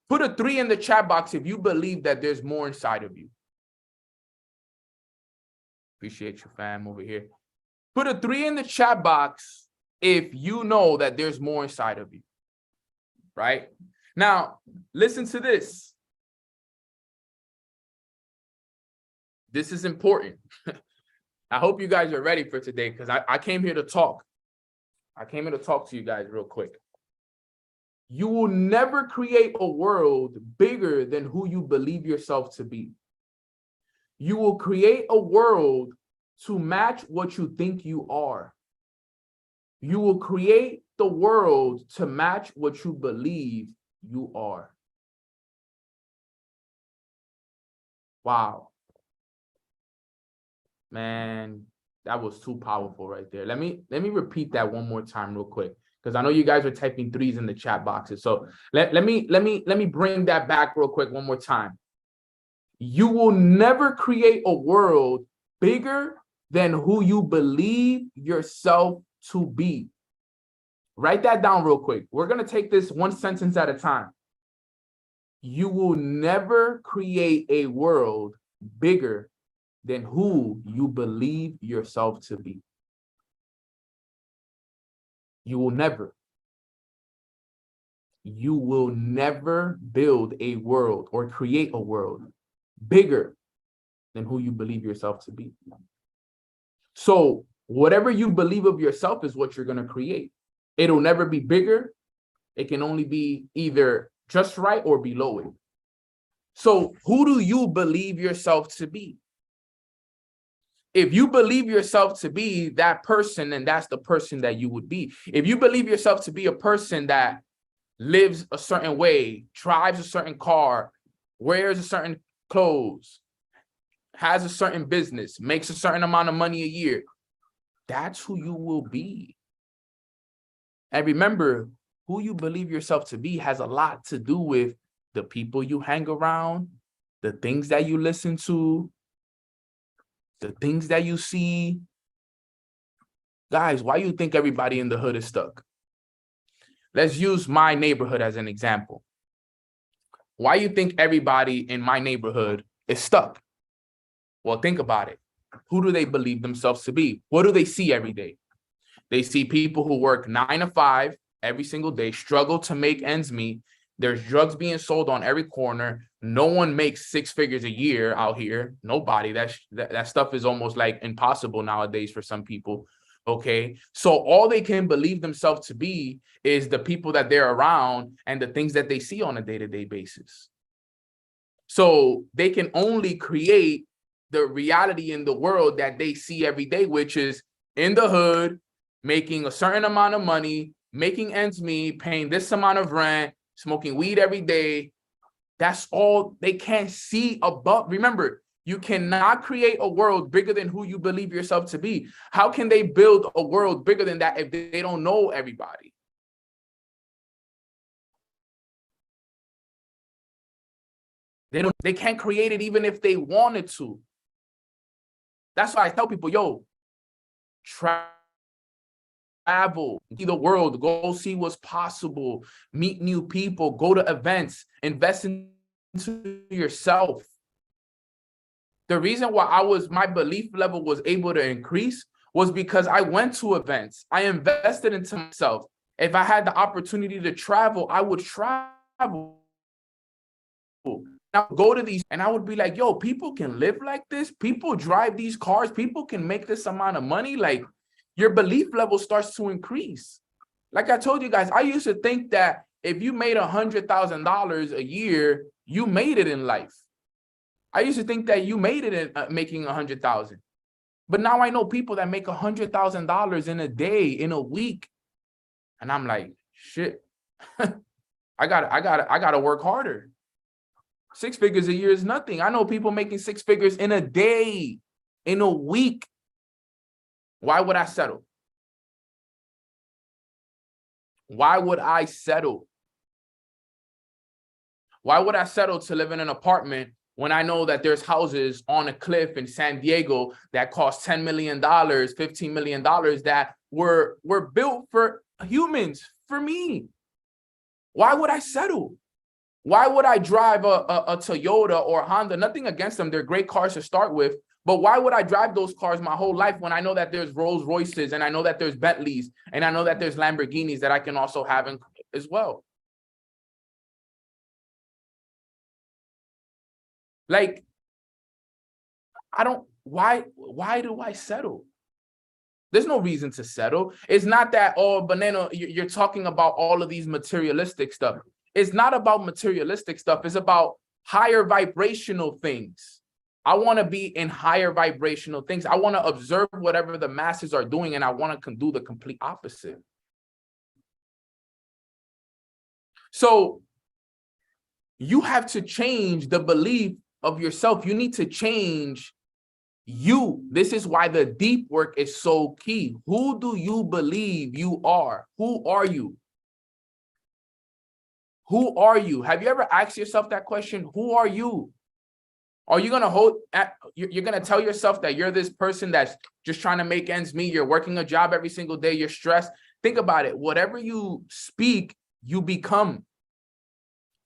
Put a 3 in the chat box if you believe that there's more inside of you. Appreciate you, fam, over here. Put a 3 in the chat box if you know that there's more inside of you. Right? Now, listen to this. This is important. I hope you guys are ready for today because I came here to talk. I came here to talk to you guys real quick. You will never create a world bigger than who you believe yourself to be. You will create a world to match what you think you are. You will create the world to match what you believe you are. Wow. Man, that was too powerful right there. Let me repeat that one more time real quick, because I know you guys are typing 3s in the chat boxes. So let me bring that back real quick one more time. You will never create a world bigger than who you believe yourself to be. Write that down real quick. We're going to take this one sentence at a time. You will never create a world bigger than who you believe yourself to be. You will never. You will never build a world or create a world bigger than who you believe yourself to be. So whatever you believe of yourself is what you're going to create. It'll never be bigger. It can only be either just right or below it. So who do you believe yourself to be? If you believe yourself to be that person, then that's the person that you would be. If you believe yourself to be a person that lives a certain way, drives a certain car, wears a certain clothes, has a certain business, makes a certain amount of money a year, that's who you will be. And remember, who you believe yourself to be has a lot to do with the people you hang around, the things that you listen to, the things that you see. Guys, why you think everybody in the hood is stuck? Let's use my neighborhood as an example. Why you think everybody in my neighborhood is stuck? Well, think about it. Who do they believe themselves to be? What do they see every day? They see people who work 9 to 5 every single day, struggle to make ends meet. There's drugs being sold on every corner. No one makes 6 figures a year out here. Nobody. That stuff is almost like impossible nowadays for some people. Okay. So all they can believe themselves to be is the people that they're around and the things that they see on a day-to-day basis. So they can only create the reality in the world that they see every day, which is in the hood, making a certain amount of money, making ends meet, paying this amount of rent, smoking weed every day. That's all they can't see above. Remember, you cannot create a world bigger than who you believe yourself to be. How can they build a world bigger than that if they don't know everybody? They can't create it even if they wanted to. That's why I tell people, yo, travel, see the world, go see what's possible, meet new people, go to events, invest into yourself. The reason why my belief level was able to increase was because I went to events. I invested into myself. If I had the opportunity to travel, I would travel. Now go to these, and I would be like, yo, people can live like this. People drive these cars. People can make this amount of money. Like, your belief level starts to increase. Like I told you guys, I used to think that if you made $100,000 a year, you made it in life. I used to think that you made it in making 100,000. But now I know people that make $100,000 in a day, in a week. And I'm like, shit, I gotta work harder. 6 figures a year is nothing. I know people making 6 figures in a day, in a week. Why would I settle? Why would I settle? Why would I settle to live in an apartment when I know that there's houses on a cliff in San Diego that cost $10 million, $15 million that were built for humans, for me? Why would I settle? Why would I drive a Toyota or a Honda? Nothing against them. They're great cars to start with. But why would I drive those cars my whole life when I know that there's Rolls Royces and I know that there's Bentleys and I know that there's Lamborghinis that I can also have as well? Like, why do I settle? There's no reason to settle. It's not that, oh, Banana, you're talking about all of these materialistic stuff. It's not about materialistic stuff. It's about higher vibrational things. I want to be in higher vibrational things. I want to observe whatever the masses are doing, and I want to do the complete opposite. So you have to change the belief of yourself. You need to change you. This is why the deep work is so key. Who do you believe you are? Who are you? Who are you? Have you ever asked yourself that question? Who are you? Are you going to you're going to tell yourself that you're this person that's just trying to make ends meet? You're working a job every single day. You're stressed. Think about it. Whatever you speak, you become.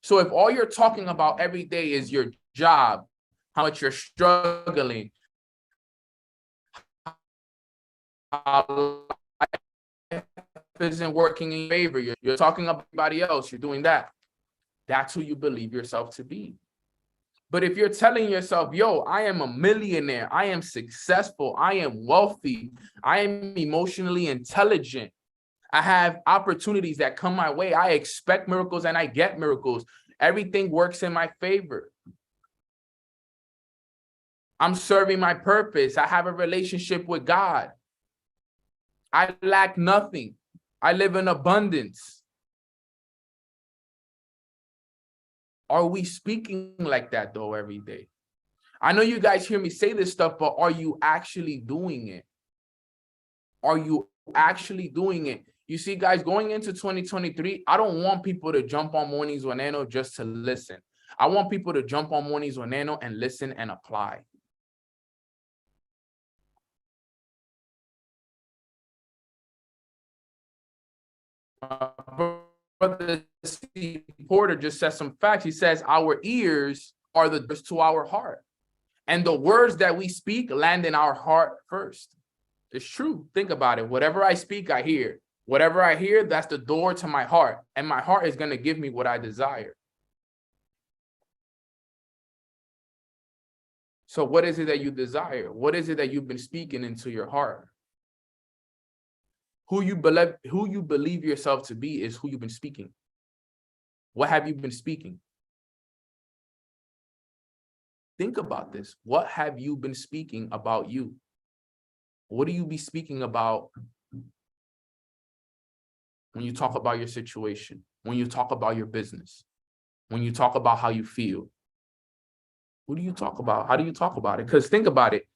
So if all you're talking about every day is your job, how much you're struggling, how life isn't working in your favor, you're talking about everybody else, you're doing that. That's who you believe yourself to be. But if you're telling yourself, yo, I am a millionaire, I am successful, I am wealthy, I am emotionally intelligent, I have opportunities that come my way, I expect miracles and I get miracles, everything works in my favor, I'm serving my purpose, I have a relationship with God, I lack nothing, I live in abundance. Are we speaking like that though every day? I know you guys hear me say this stuff, but are you actually doing it? Are you actually doing it? You see, guys, going into 2023, I don't want people to jump on Mornings with Nano just to listen. I want people to jump on Mornings with Nano and listen and apply. Brother C. Porter just said some facts. He says our ears are the doors to our heart. And the words that we speak land in our heart first. It's true. Think about it. Whatever I speak, I hear. Whatever I hear, that's the door to my heart. And my heart is going to give me what I desire. So what is it that you desire? What is it that you've been speaking into your heart? Who you believe yourself to be is who you've been speaking. What have you been speaking? Think about this. What have you been speaking about you? What do you be speaking about when you talk about your situation, when you talk about your business, when you talk about how you feel? What do you talk about? How do you talk about it? Because think about it.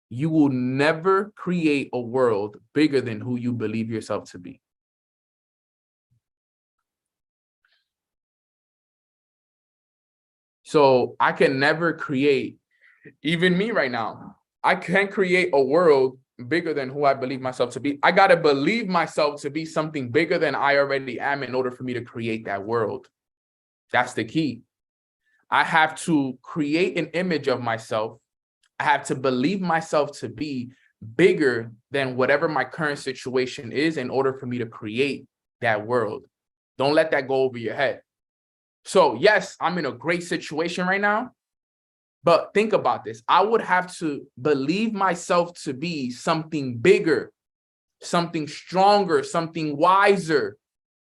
You will never create a world bigger than who you believe yourself to be. So I can never create, even me right now, I can't create a world bigger than who I believe myself to be. I got to believe myself to be something bigger than I already am in order for me to create that world. That's the key. I have to create an image of myself. I have to believe myself to be bigger than whatever my current situation is in order for me to create that world. Don't let that go over your head. So yes, I'm in a great situation right now, but think about this. I would have to believe myself to be something bigger, something stronger, something wiser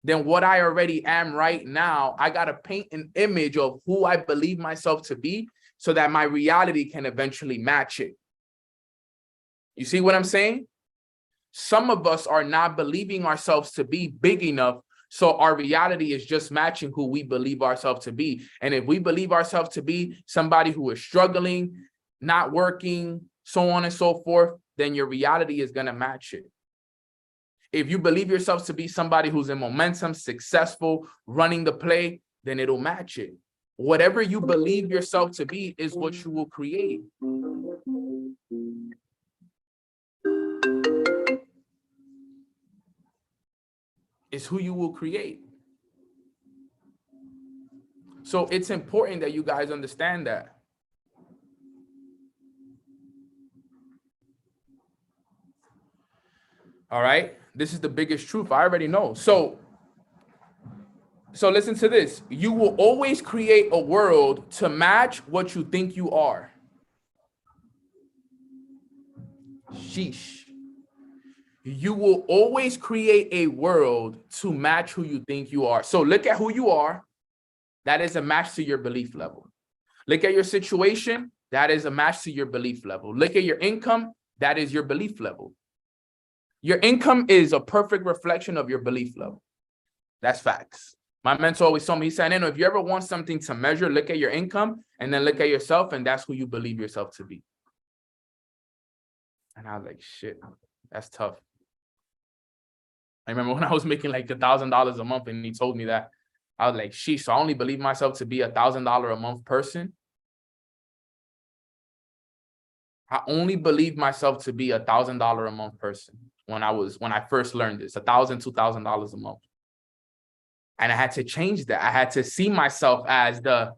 than what I already am right now. I got to paint an image of who I believe myself to be so that my reality can eventually match it. You see what I'm saying? Some of us are not believing ourselves to be big enough, so our reality is just matching who we believe ourselves to be. And if we believe ourselves to be somebody who is struggling, not working, so on and so forth, then your reality is going to match it. If you believe yourself to be somebody who's in momentum, successful, running the play, then it'll match it. Whatever you believe yourself to be is what you will create. Is who you will create. So it's important that you guys understand that. All right, this is the biggest truth. I already know. So listen to this. You will always create a world to match what you think you are. Sheesh. You will always create a world to match who you think you are. So look at who you are. That is a match to your belief level. Look at your situation. That is a match to your belief level. Look at your income. That is your belief level. Your income is a perfect reflection of your belief level. That's facts. My mentor always told me, he said, if you ever want something to measure, look at your income and then look at yourself, and that's who you believe yourself to be. And I was like, shit, that's tough. I remember when I was making like $1,000 a month and he told me that, I was like, sheesh, so I only believe myself to be $1,000 a month person. I only believed myself to be $1,000 a month person when I first learned this, $1,000, $2,000 a month. And I had to change that. I had to see myself as the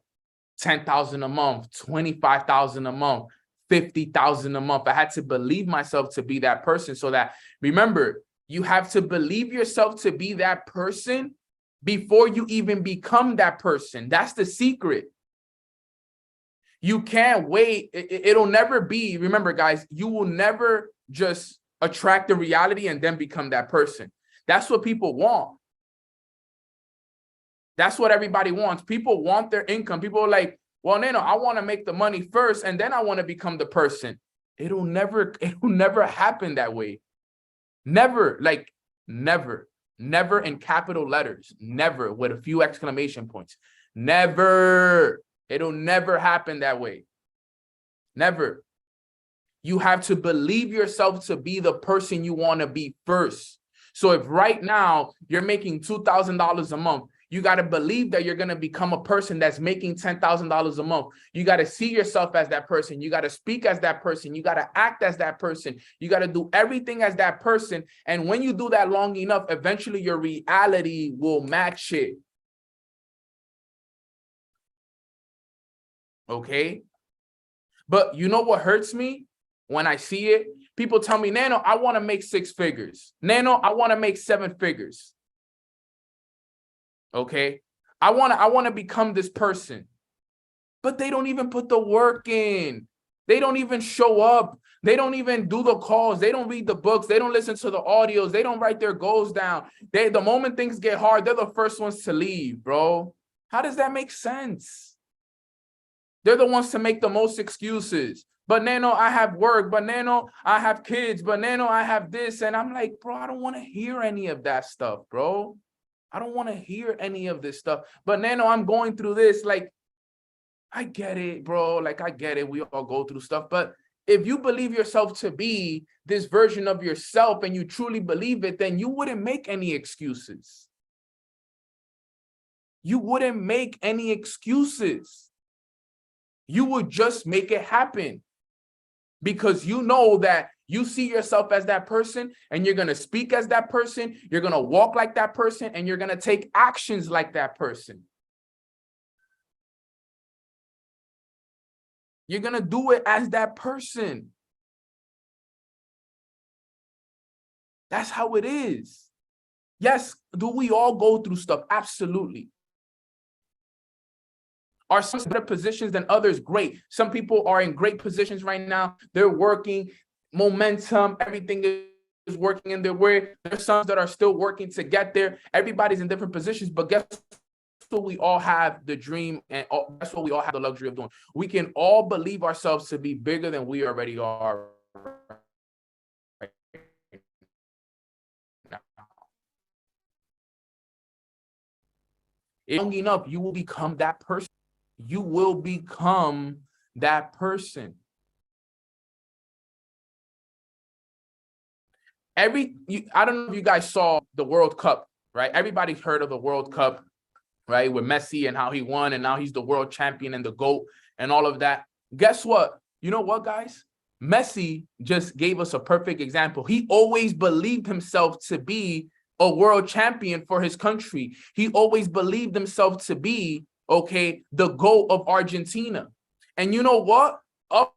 10,000 a month, 25,000 a month, 50,000 a month. I had to believe myself to be that person, so that, remember, you have to believe yourself to be that person before you even become that person. That's the secret. You can't wait. It'll never be, remember guys, you will never just attract the reality and then become that person. That's what people want. That's what everybody wants. People want their income. People are like, well, Nano, I want to make the money first and then I want to become the person. It'll never happen that way. Never, like never in capital letters, never with a few exclamation points. Never. It'll never happen that way. Never. You have to believe yourself to be the person you want to be first. So if right now you're making $2,000 a month, you got to believe that you're going to become a person that's making $10,000 a month. You got to see yourself as that person. You got to speak as that person. You got to act as that person. You got to do everything as that person. And when you do that long enough, eventually your reality will match it. Okay? But you know what hurts me when I see it? People tell me, Nano, I want to make 6 figures. Nano, I want to make 7 figures. Okay, I want to become this person, but they don't even put the work in. They don't even show up. They don't even do the calls. They don't read the books. They don't listen to the audios. They don't write their goals down. The moment things get hard, they're the first ones to leave, bro. How does that make sense? They're the ones to make the most excuses. But Nano, I have work. But Nano, I have kids. But Nano, I have this. And I'm like, bro, I don't want to hear any of that stuff, bro. I don't want to hear any of this stuff. But Nano, I'm going through this. Like, I get it, bro. Like, I get it. We all go through stuff. But if you believe yourself to be this version of yourself and you truly believe it, then you wouldn't make any excuses. You wouldn't make any excuses. You will just make it happen because you know that you see yourself as that person and you're going to speak as that person. You're going to walk like that person and you're going to take actions like that person. You're going to do it as that person. That's how it is. Yes, do we all go through stuff? Absolutely. Are some better positions than others? Great. Some people are in great positions right now. They're working, momentum, everything is working in their way. There's some that are still working to get there. Everybody's in different positions, but guess what? We all have the dream, and that's what we all have the luxury of doing. We can all believe ourselves to be bigger than we already are. Long enough, you will become that person. You will become that person. I don't know if you guys saw the World Cup, right? Everybody's heard of the World Cup, right? With Messi and how he won, and now he's the world champion and the GOAT and all of that. Guess what? You know what, guys? Messi just gave us a perfect example. He always believed himself to be a world champion for his country. He always believed himself to be, okay, the GOAT of Argentina. And you know what? Up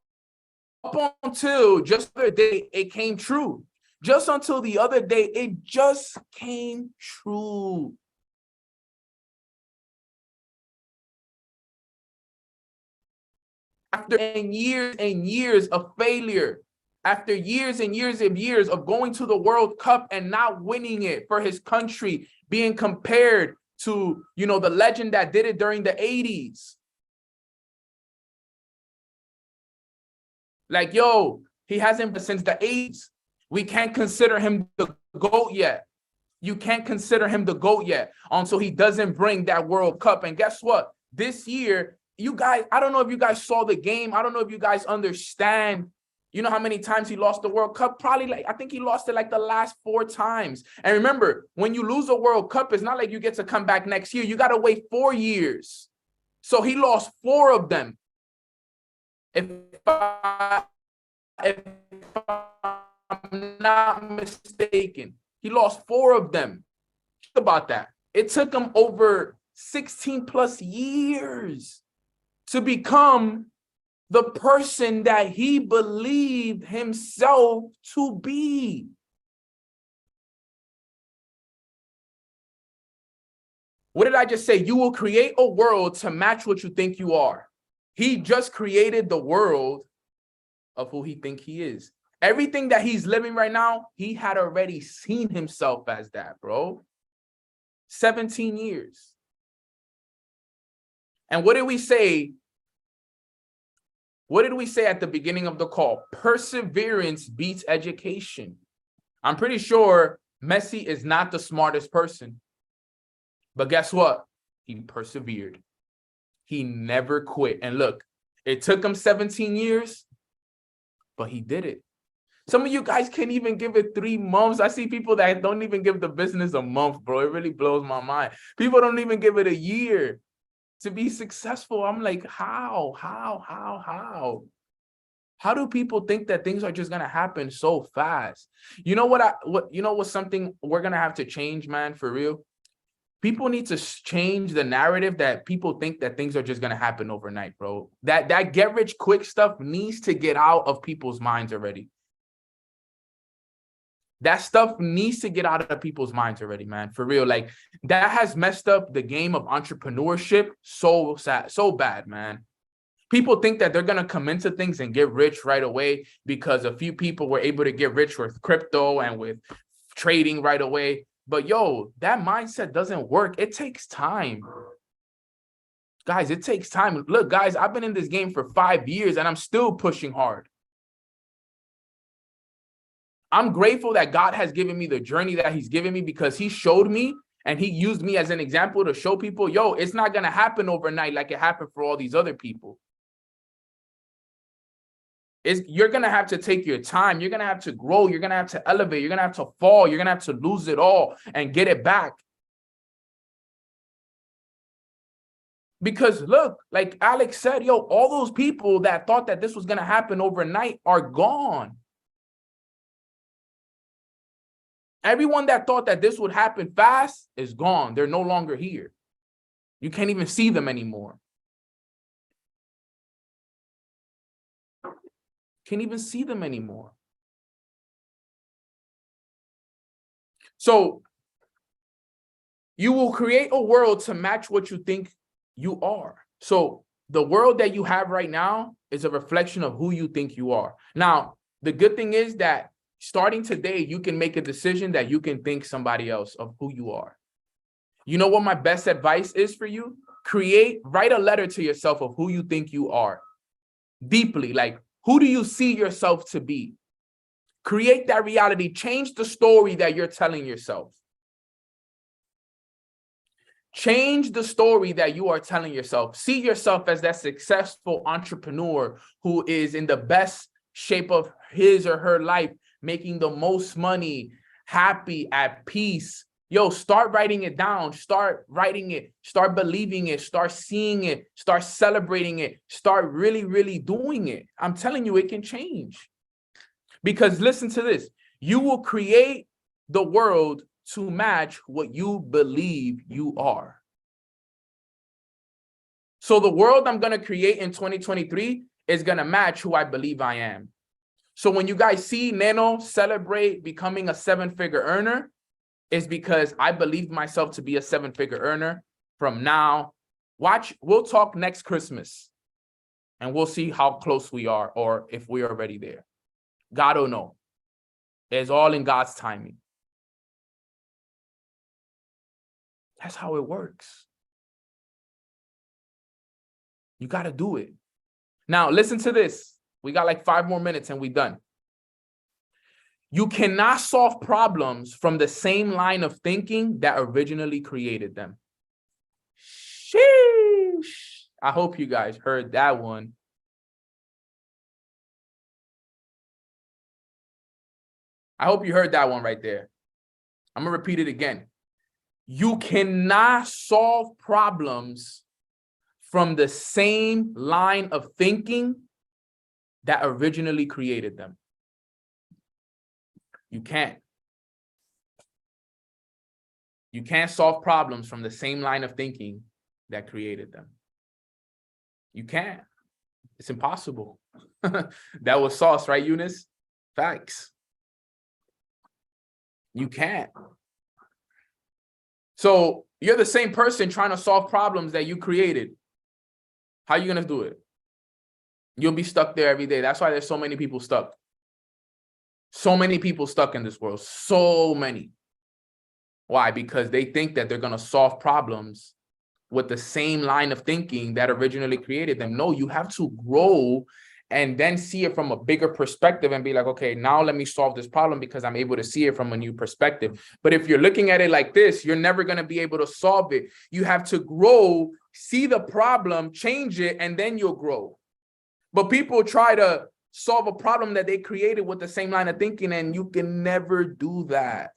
until just the other day, it came true. Just until the other day, it just came true. After years and years of failure, after years and years of going to the World Cup and not winning it for his country, being compared to, you know, the legend that did it during the 80s. Like, yo, he hasn't been since the 80s. We can't consider him the GOAT yet. You can't consider him the GOAT yet until he doesn't bring that World Cup. And guess what? This year, you guys, I don't know if you guys saw the game. I don't know if you guys understand. You know how many times he lost the World Cup? Probably like, I think he lost it like the last 4 times. And remember, when you lose a World Cup, it's not like you get to come back next year. You got to wait 4 years. So he lost 4 of them. If I'm not mistaken, he lost 4 of them. Think about that. It took him over 16 plus years to become the person that he believed himself to be. What did I just say? You will create a world to match what you think you are. He just created the world of who he thinks he is. Everything that he's living right now, he had already seen himself as that, bro. 17 years. And what did we say? What did we say at the beginning of the call? Perseverance beats education. I'm pretty sure Messi is not the smartest person. But guess what? He persevered. He never quit. And look, it took him 17 years, but he did it. Some of you guys can't even give it 3 months. I see people that don't even give the business a month, bro. It really blows my mind. People don't even give it a year to be successful. I'm like, how? How do people think that things are just gonna happen so fast? You know what's something we're gonna have to change, man, for real? People need to change the narrative that people think that things are just gonna happen overnight, bro. That get rich quick stuff needs to get out of people's minds already. That stuff needs to get out of people's minds already, man. For real. Like, that has messed up the game of entrepreneurship so sad, so bad, man. People think that they're going to come into things and get rich right away because a few people were able to get rich with crypto and with trading right away. But yo, that mindset doesn't work. It takes time. Guys, it takes time. Look, guys, I've been in this game for 5 years and I'm still pushing hard. I'm grateful that God has given me the journey that he's given me because he showed me and he used me as an example to show people, yo, it's not going to happen overnight like it happened for all these other people. You're going to have to take your time. You're going to have to grow. You're going to have to elevate. You're going to have to fall. You're going to have to lose it all and get it back. Because look, like Alex said, yo, all those people that thought that this was going to happen overnight are gone. Everyone that thought that this would happen fast is gone. They're no longer here. You can't even see them anymore. Can't even see them anymore. So you will create a world to match what you think you are. So the world that you have right now is a reflection of who you think you are. Now, the good thing is that starting today, you can make a decision that you can think somebody else of who you are. You know what my best advice is for you? Write a letter to yourself of who you think you are. Deeply, like, who do you see yourself to be? Create that reality. Change the story that you're telling yourself. Change the story that you are telling yourself. See yourself as that successful entrepreneur who is in the best shape of his or her life, making the most money, happy, at peace. Yo, start writing it down. Start writing it. Start believing it. Start seeing it. Start celebrating it. Start really, really doing it. I'm telling you, it can change. Because listen to this. You will create the world to match what you believe you are. So the world I'm going to create in 2023 is going to match who I believe I am. So when you guys see Neno celebrate becoming a 7-figure earner, it's because I believe myself to be a 7-figure earner from now. Watch, we'll talk next Christmas and we'll see how close we are or if we're already there. God will know. It's all in God's timing. That's how it works. You got to do it. Now, listen to this. We got like 5 more minutes and we're done. You cannot solve problems from the same line of thinking that originally created them. Sheesh. I hope you guys heard that one. I hope you heard that one right there. I'm going to repeat it again. You cannot solve problems from the same line of thinking that originally created them. You can't. You can't solve problems from the same line of thinking that created them. You can't. It's impossible. That was sauce, right, Eunice? Facts. You can't. So you're the same person trying to solve problems that you created. How are you going to do it? You'll be stuck there every day. That's why there's so many people stuck. So many people stuck in this world. So many. Why? Because they think that they're going to solve problems with the same line of thinking that originally created them. No, you have to grow and then see it from a bigger perspective and be like, okay, now let me solve this problem because I'm able to see it from a new perspective. But if you're looking at it like this, you're never going to be able to solve it. You have to grow, see the problem, change it, and then you'll grow. But people try to solve a problem that they created with the same line of thinking, and you can never do that.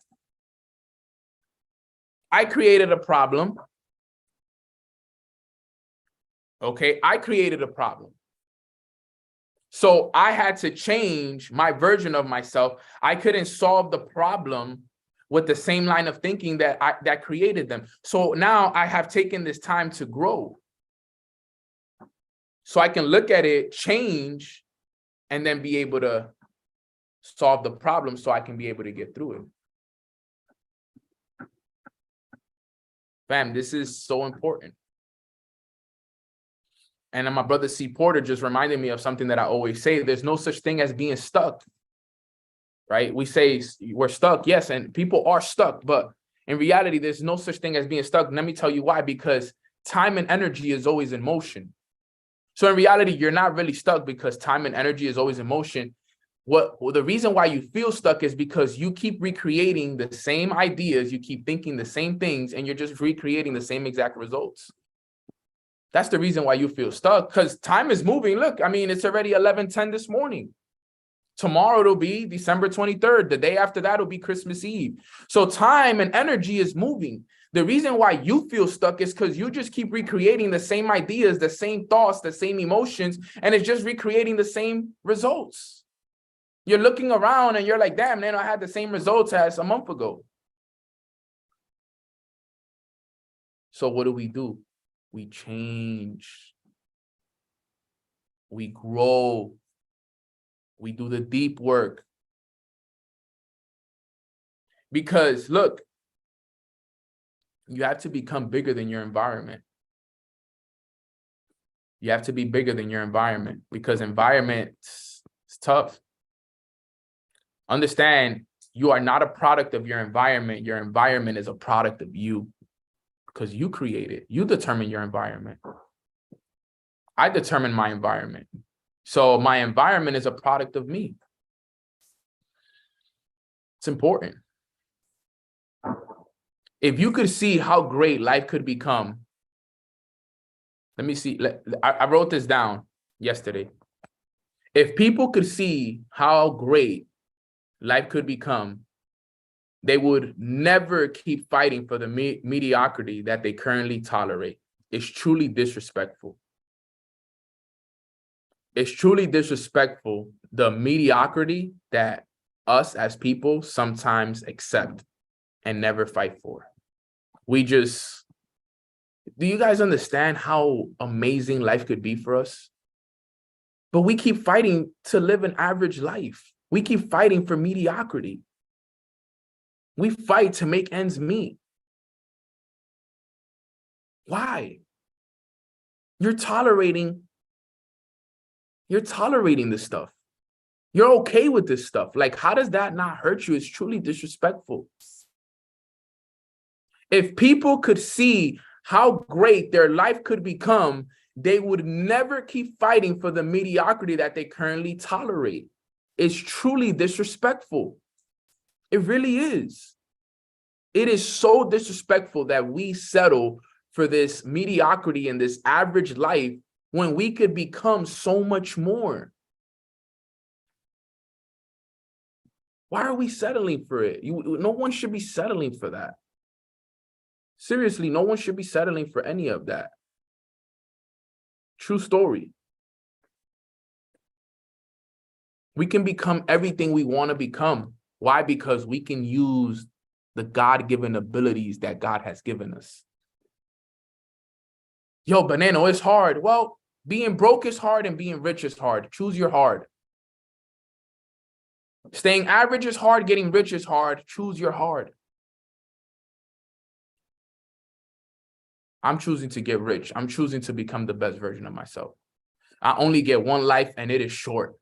I created a problem. Okay, I created a problem. So I had to change my version of myself. I couldn't solve the problem with the same line of thinking that created them. So now I have taken this time to grow. So I can look at it, change, and then be able to solve the problem so I can be able to get through it. Fam, this is so important. And then my brother C. Porter just reminded me of something that I always say. There's no such thing as being stuck, right? We say we're stuck, yes, and people are stuck. But in reality, there's no such thing as being stuck. Let me tell you why. Because time and energy is always in motion. So in reality, you're not really stuck because time and energy is always in motion. The reason why you feel stuck is because you keep recreating the same ideas, you keep thinking the same things, and you're just recreating the same exact results. That's the reason why you feel stuck, because time is moving. Look, I mean, it's already 11:10 this morning. Tomorrow it'll be December 23rd. The day after that will be Christmas Eve. So time and energy is moving. The reason why you feel stuck is because you just keep recreating the same ideas, the same thoughts, the same emotions, and it's just recreating the same results. You're looking around and you're like, damn, man, I had the same results as a month ago. So what do? We change. We grow. We do the deep work. Because look, you have to become bigger than your environment. You have to be bigger than your environment because environment is tough. Understand, you are not a product of your environment. Your environment is a product of you because you create it. You determine your environment. I determine my environment. So my environment is a product of me. It's important. If you could see how great life could become, let me see. I wrote this down yesterday. If people could see how great life could become, they would never keep fighting for the mediocrity that they currently tolerate. It's truly disrespectful. It's truly disrespectful, the mediocrity that us as people sometimes accept and never fight for. Do you guys understand how amazing life could be for us? But we keep fighting to live an average life. We keep fighting for mediocrity. We fight to make ends meet. Why? You're tolerating this stuff. You're okay with this stuff. Like, how does that not hurt you? It's truly disrespectful. If people could see how great their life could become, they would never keep fighting for the mediocrity that they currently tolerate. It's truly disrespectful. It really is. It is so disrespectful that we settle for this mediocrity and this average life when we could become so much more. Why are we settling for it? No one should be settling for that. Seriously, no one should be settling for any of that. True story. We can become everything we want to become. Why? Because we can use the God-given abilities that God has given us. Yo, Banano, it's hard. Well, being broke is hard and being rich is hard. Choose your hard. Staying average is hard. Getting rich is hard. Choose your hard. I'm choosing to get rich. I'm choosing to become the best version of myself. I only get one life and it is short.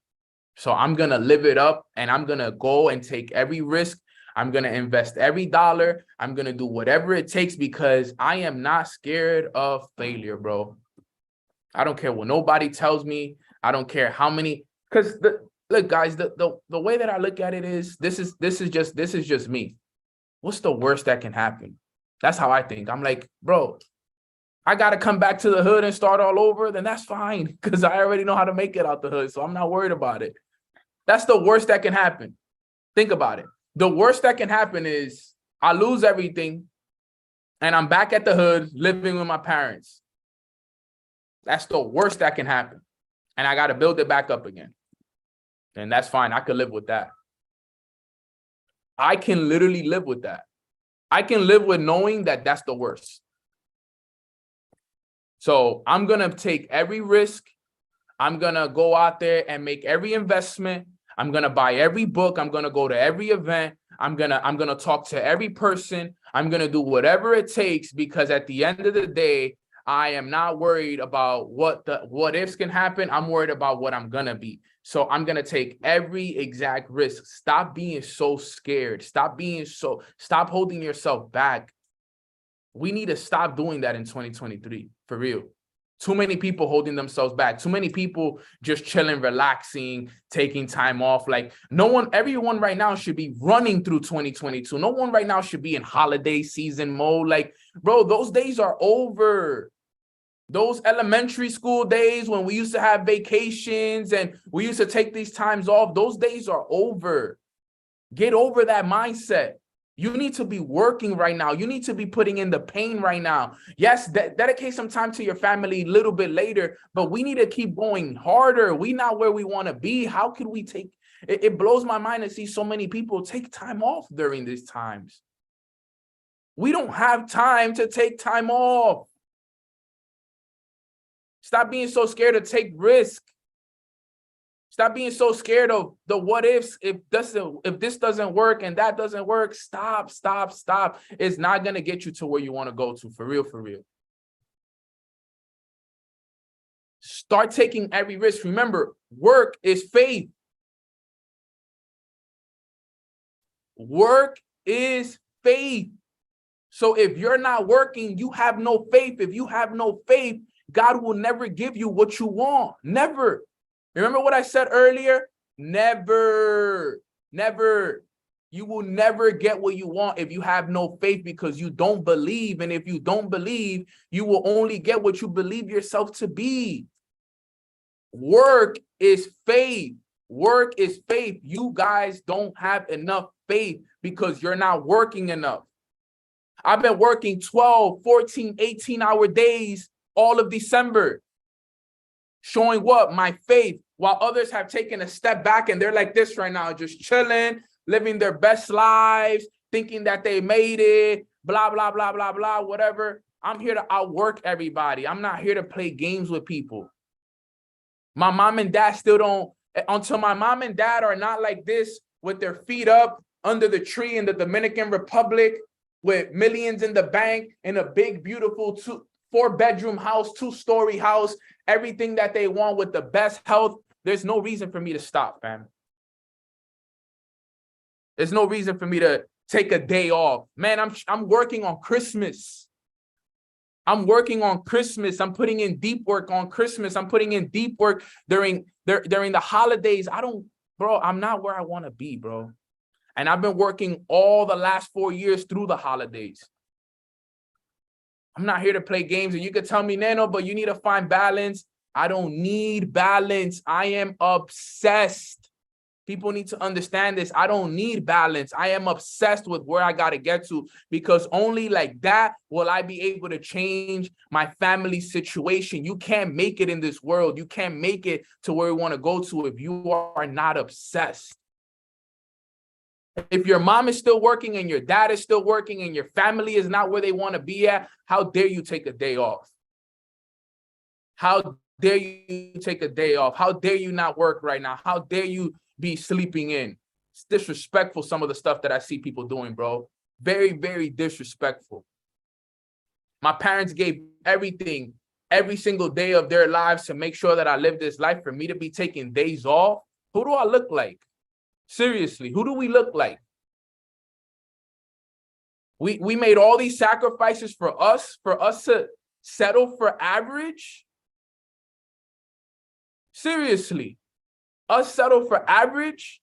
So I'm going to live it up and I'm going to go and take every risk. I'm going to invest every dollar. I'm going to do whatever it takes because I am not scared of failure, bro. I don't care what nobody tells me. I don't care how many, because look, guys, the way that I look at it is this is just me. What's the worst that can happen? That's how I think. I'm like, bro, I got to come back to the hood and start all over, then that's fine because I already know how to make it out the hood. So I'm not worried about it. That's the worst that can happen. Think about it. The worst that can happen is I lose everything and I'm back at the hood living with my parents. That's the worst that can happen. And I got to build it back up again. And that's fine. I could live with that. I can literally live with that. I can live with knowing that that's the worst. So I'm going to take every risk. I'm going to go out there and make every investment. I'm going to buy every book. I'm going to go to every event. I'm going to talk to every person. I'm going to do whatever it takes because at the end of the day, I am not worried about what ifs can happen. I'm worried about what I'm going to be. So I'm going to take every exact risk. Stop being so scared. Stop holding yourself back. We need to stop doing that in 2023, for real. Too many people holding themselves back. Too many people just chilling, relaxing, taking time off. Like everyone right now should be running through 2022. No one right now should be in holiday season mode. Like, bro, those days are over. Those elementary school days when we used to have vacations and we used to take these times off, those days are over. Get over that mindset. You need to be working right now. You need to be putting in the pain right now. Yes, dedicate some time to your family a little bit later, but we need to keep going harder. We not where we want to be. How can we take it? It blows my mind to see so many people take time off during these times. We don't have time to take time off. Stop being so scared to take risk. Stop being so scared of the what ifs. If this doesn't work and that doesn't work, stop. It's not going to get you to where you want to go to, for real, for real. Start taking every risk. Remember, work is faith. Work is faith. So if you're not working, you have no faith. If you have no faith, God will never give you what you want. Never. Remember what I said earlier? Never. You will never get what you want if you have no faith, because you don't believe. And if you don't believe, you will only get what you believe yourself to be. Work is faith. Work is faith. You guys don't have enough faith because you're not working enough. I've been working 12, 14, 18-hour days all of December. Showing what? My faith. While others have taken a step back and they're like this right now, just chilling, living their best lives, thinking that they made it, blah, blah, blah, blah, blah, whatever. I'm here to outwork everybody. I'm not here to play games with people. My mom and dad still don't, until my mom and dad are not like this with their feet up under the tree in the Dominican Republic with millions in the bank in a big, beautiful 4-bedroom house, 2-story house, everything that they want with the best health. There's no reason for me to stop, fam. There's no reason for me to take a day off. Man, I'm working on Christmas. I'm working on Christmas. I'm putting in deep work on Christmas. I'm putting in deep work during the holidays. I'm not where I want to be, bro. And I've been working all the last 4 years through the holidays. I'm not here to play games. And you could tell me, Nano, but you need to find balance. I don't need balance. I am obsessed. People need to understand this. I don't need balance. I am obsessed with where I got to get to, because only like that will I be able to change my family situation. You can't make it in this world. You can't make it to where you want to go to if you are not obsessed. If your mom is still working and your dad is still working and your family is not where they want to be at, how dare you take a day off? How dare you take a day off? How dare you not work right now? How dare you be sleeping in? It's disrespectful, some of the stuff that I see people doing, bro. Very, very disrespectful. My parents gave everything, every single day of their lives to make sure that I live this life. For me to be taking days off, who do I look like? Seriously, who do we look like? We made all these sacrifices for us to settle for average. Seriously, us settle for average.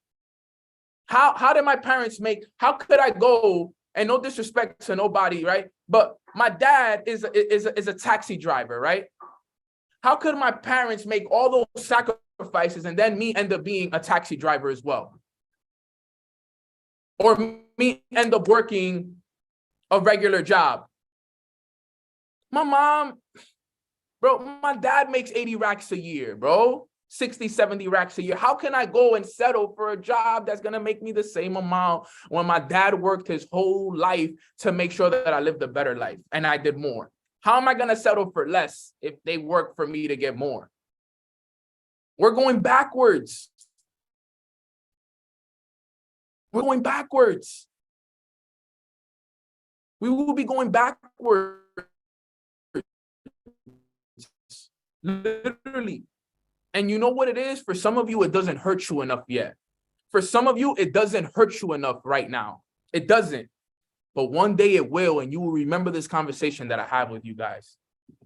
How did my parents make? How could I go? And no disrespect to nobody, right? But my dad is a taxi driver, right? How could my parents make all those sacrifices and then me end up being a taxi driver as well? Or me end up working a regular job? My mom, bro, my dad makes 80 racks a year, bro. 60, 70 racks a year. How can I go and settle for a job that's going to make me the same amount when my dad worked his whole life to make sure that I lived a better life and I did more? How am I going to settle for less if they work for me to get more? We're going backwards. We're going backwards. We will be going backwards. Literally. And you know what it is? For some of you, it doesn't hurt you enough yet. For some of you, it doesn't hurt you enough right now. It doesn't. But one day it will, and you will remember this conversation that I have with you guys.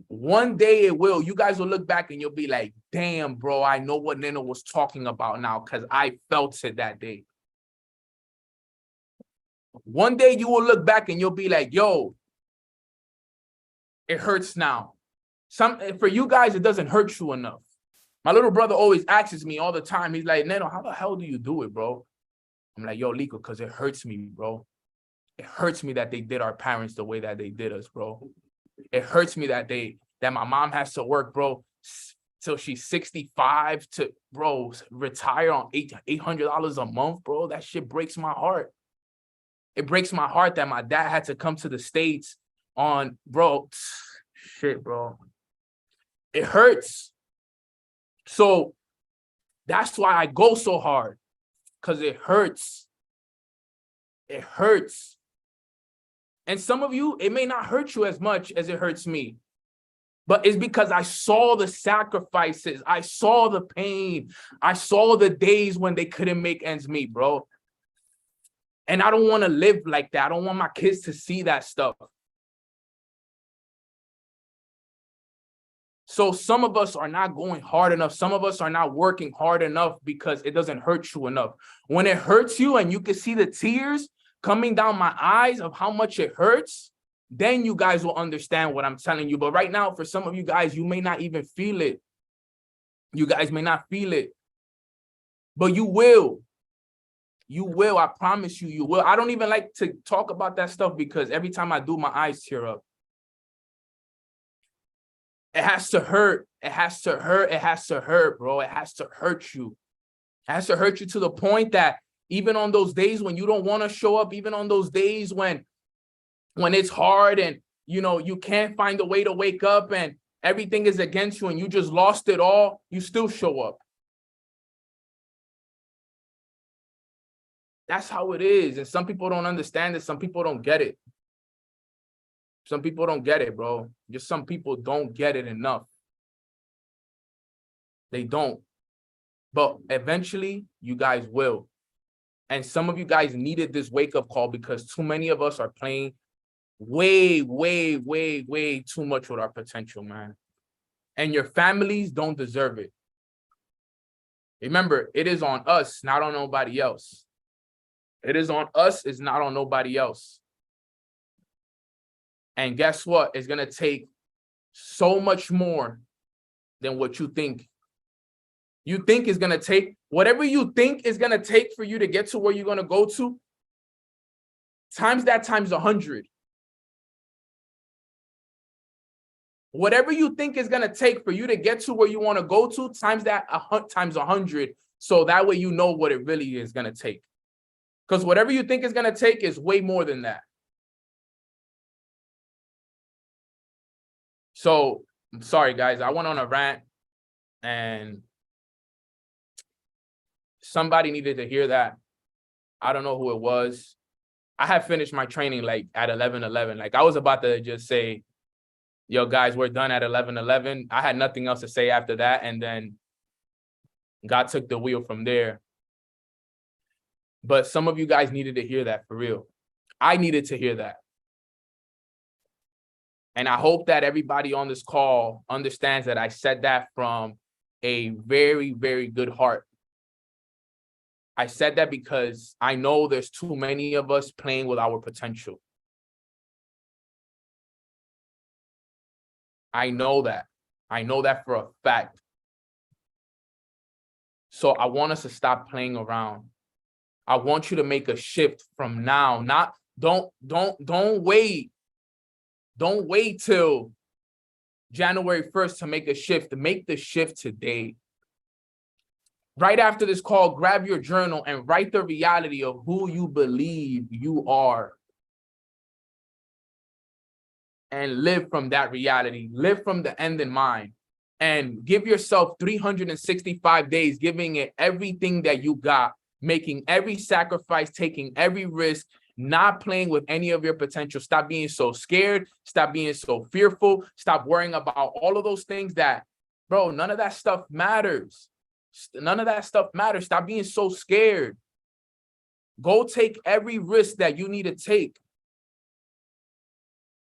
One day it will. You guys will look back and you'll be like, damn, bro, I know what Nino was talking about now because I felt it that day. One day you will look back and you'll be like, yo, it hurts now. For you guys, it doesn't hurt you enough. My little brother always asks me all the time. He's like, Neno, how the hell do you do it, bro? I'm like, yo, Lico, because it hurts me, bro. It hurts me that they did our parents the way that they did us, bro. It hurts me that my mom has to work, bro, till she's 65 to, bro, retire on $800 a month, bro. That shit breaks my heart. It breaks my heart that my dad had to come to the States on, bro, shit, bro. It hurts. So that's why I go so hard, because it hurts. It hurts. And some of you, it may not hurt you as much as it hurts me, but it's because I saw the sacrifices. I saw the pain. I saw the days when they couldn't make ends meet, bro. And I don't want to live like that. I don't want my kids to see that stuff. So some of us are not going hard enough. Some of us are not working hard enough because it doesn't hurt you enough. When it hurts you and you can see the tears coming down my eyes of how much it hurts, then you guys will understand what I'm telling you. But right now, for some of you guys, you may not even feel it. You guys may not feel it, but you will. You will. I promise you, you will. I don't even like to talk about that stuff because every time I do, my eyes tear up. It has to hurt. It has to hurt. It has to hurt, bro. It has to hurt you. It has to hurt you to the point that even on those days when you don't want to show up, even on those days when it's hard and, you know, you can't find a way to wake up and everything is against you and you just lost it all, you still show up. That's how it is. And some people don't understand it. Some people don't get it. Some people don't get it, bro. Just some people don't get it enough. They don't. But eventually, you guys will. And some of you guys needed this wake-up call because too many of us are playing way, way, way, way too much with our potential, man. And your families don't deserve it. Remember, it is on us, not on nobody else. It is on us, it's not on nobody else. And guess what? It's going to take so much more than what you think. You think it's going to take, whatever you think is going to take for you to get to where you're going to go to, times that times 100. Whatever you think is going to take for you to get to where you want to go to, times that times 100. So that way you know what it really is going to take. Because whatever you think is going to take is way more than that. So, I'm sorry, guys. I went on a rant and somebody needed to hear that. I don't know who it was. I had finished my training like at 11:11. Like I was about to just say, yo, guys, we're done at 11:11. I had nothing else to say after that. And then God took the wheel from there. But some of you guys needed to hear that for real. I needed to hear that. And I hope that everybody on this call understands that I said that from a very, very good heart. I said that because I know there's too many of us playing with our potential. I know that. I know that for a fact. So I want us to stop playing around. I want you to make a shift from now. Don't wait. Don't wait till January 1st to make a shift. Make the shift today. Right after this call, grab your journal and write the reality of who you believe you are. And live from that reality. Live from the end in mind. And give yourself 365 days, giving it everything that you got, making every sacrifice, taking every risk, not playing with any of your potential. Stop being so scared. Stop being so fearful. Stop worrying about all of those things that, bro, none of that stuff matters. None of that stuff matters. Stop being so scared. Go take every risk that you need to take.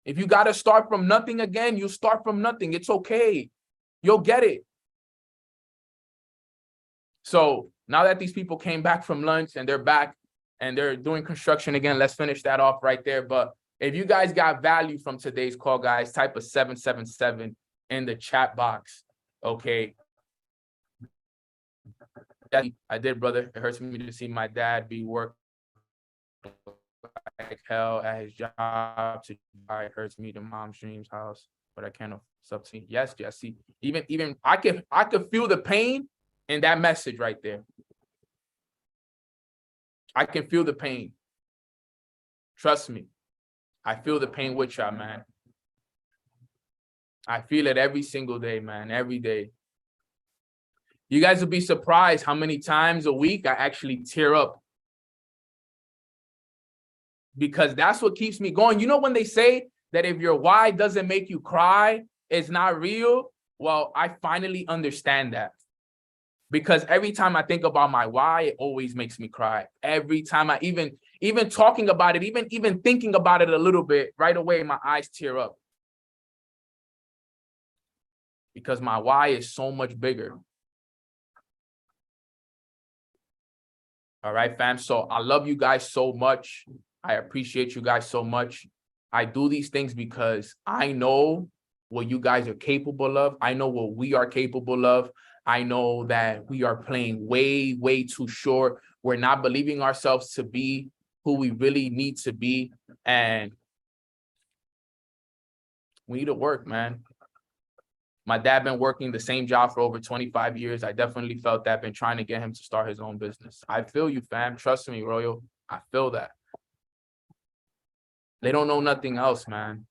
If you got to start from nothing again, you start from nothing. It's okay. You'll get it. So now that these people came back from lunch and they're back and they're doing construction again, let's finish that off right there. But if you guys got value from today's call, guys, type a 777 in the chat box. Okay. I did, brother. It hurts me to see my dad be working like hell at his job to try hurts me to mom's dreams house, but I can't subsidy. Yes, Jesse. Even I could feel the pain in that message right there. I can feel the pain. Trust me. I feel the pain with y'all, man. I feel it every single day, man. Every day. You guys will be surprised how many times a week I actually tear up. Because that's what keeps me going. You know, when they say that if your why doesn't make you cry, it's not real. Well, I finally understand that. Because every time I think about my why, it always makes me cry. Every time I even talking about it, even thinking about it a little bit, right away, my eyes tear up. Because my why is so much bigger. All right, fam. So I love you guys so much. I appreciate you guys so much. I do these things because I know what you guys are capable of. I know what we are capable of. I know that we are playing way, way too short. We're not believing ourselves to be who we really need to be. And we need to work, man. My dad been working the same job for over 25 years. I definitely felt that, been trying to get him to start his own business. I feel you, fam. Trust me, Royal. I feel that. They don't know nothing else, man.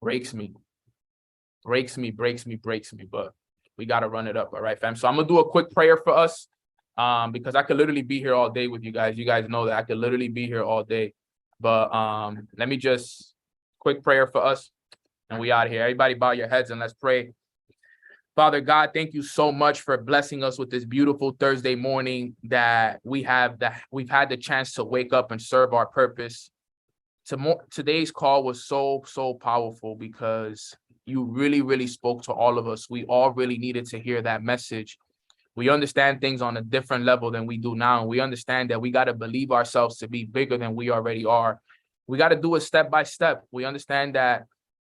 Breaks me. Breaks me, but we got to run it up. All right, fam. So I'm going to do a quick prayer for us because I could literally be here all day with you guys. You guys know that I could literally be here all day. But let me just quick prayer for us and we out of here. Everybody bow your heads and let's pray. Father God, thank you so much for blessing us with this beautiful Thursday morning that we've had the chance to wake up and serve our purpose. Today's call was so powerful because you really, really spoke to all of us. We all really needed to hear that message. We understand things on a different level than we do now. And we understand that we got to believe ourselves to be bigger than we already are. We got to do it step by step. We understand that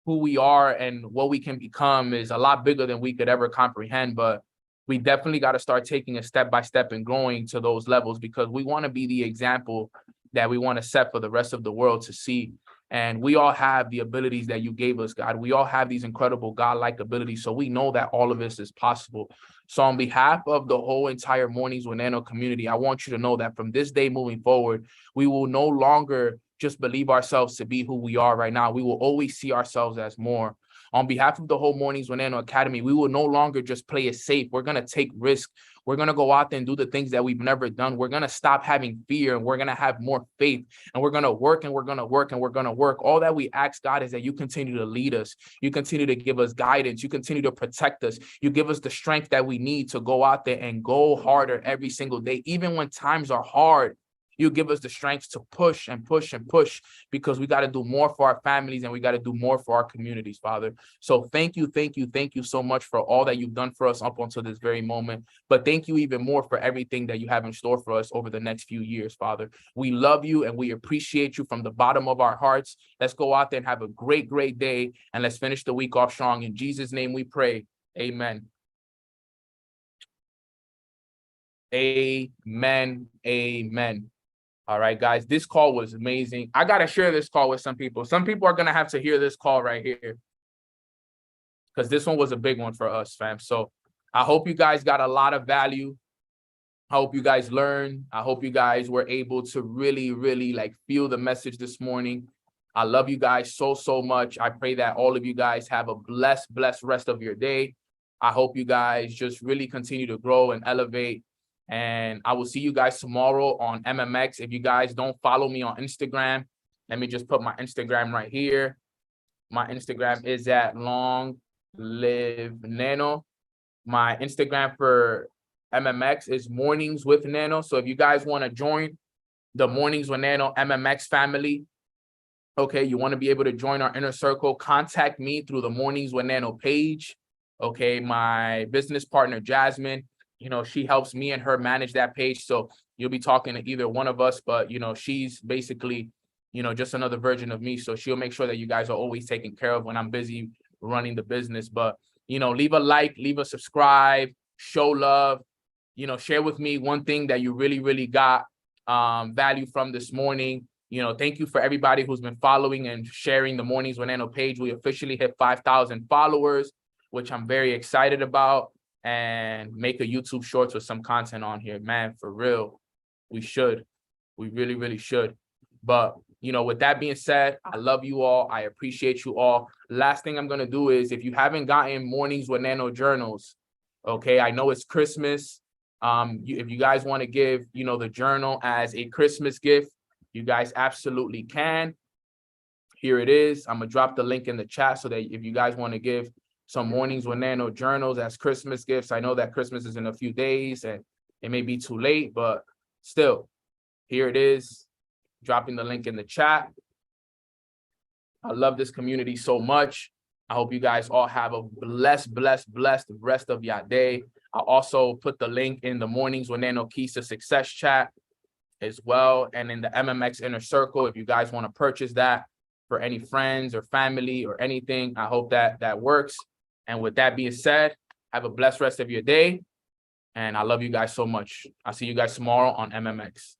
who we are and what we can become is a lot bigger than we could ever comprehend. But we definitely got to start taking a step by step and growing to those levels because we want to be the example that we want to set for the rest of the world to see. And we all have the abilities that you gave us, God. We all have these incredible God-like abilities. So we know that all of this is possible. So on behalf of the whole entire Mornings with Nano community, I want you to know that from this day moving forward, we will no longer just believe ourselves to be who we are right now. We will always see ourselves as more. On behalf of the whole Mornings with Nano Academy, we will no longer just play it safe. We're going to take risks. We're going to go out there and do the things that we've never done. We're going to stop having fear and we're going to have more faith and we're going to work and we're going to work and we're going to work. All that we ask, God, is that you continue to lead us. You continue to give us guidance. You continue to protect us. You give us the strength that we need to go out there and go harder every single day. Even when times are hard, you give us the strength to push and push and push because we got to do more for our families and we got to do more for our communities, Father. So thank you so much for all that you've done for us up until this very moment. But thank you even more for everything that you have in store for us over the next few years, Father. We love you and we appreciate you from the bottom of our hearts. Let's go out there and have a great, great day. And let's finish the week off strong. In Jesus' name we pray. Amen. Amen. Amen. All right, guys, this call was amazing. I got to share this call with some people. Some people are going to have to hear this call right here because this one was a big one for us, fam. So I hope you guys got a lot of value. I hope you guys learned. I hope you guys were able to really, really like feel the message this morning. I love you guys so much. I pray that all of you guys have a blessed rest of your day. I hope you guys just really continue to grow and elevate. And I will see you guys tomorrow on MMX. If you guys don't follow me on Instagram, let me just put my Instagram right here. My Instagram is at Long Live Nano. My Instagram for MMX is Mornings with Nano. So if you guys want to join the Mornings with Nano MMX family, okay, you want to be able to join our inner circle, contact me through the Mornings with Nano page. Okay, my business partner, Jasmine, you know, she helps me and her manage that page. So you'll be talking to either one of us, but, you know, she's basically, you know, just another version of me. So she'll make sure that you guys are always taken care of when I'm busy running the business. But, you know, leave a like, leave a subscribe, show love, you know, share with me one thing that you really, really got value from this morning. Thank you for everybody who's been following and sharing the Mornings with Nano page. We officially hit 5,000 followers, which I'm very excited about, and make a YouTube Shorts with some content on here. Man, for real, we should. We really, really should. But, with that being said, I love you all. I appreciate you all. Last thing I'm going to do is, if you haven't gotten Mornings with Nano journals, okay, I know it's Christmas. If you guys want to give, the journal as a Christmas gift, you guys absolutely can. Here it is. I'm going to drop the link in the chat so that if you guys want to give some Mornings with Nano journals as Christmas gifts, I know that Christmas is in a few days and it may be too late, but still, here it is. Dropping the link in the chat. I love this community so much. I hope you guys all have a blessed rest of your day. I'll also put the link in the Mornings with Nano Keys to Success chat as well, and in the MMX Inner Circle, if you guys want to purchase that for any friends or family or anything. I hope that works. And with that being said, have a blessed rest of your day. And I love you guys so much. I'll see you guys tomorrow on MMX.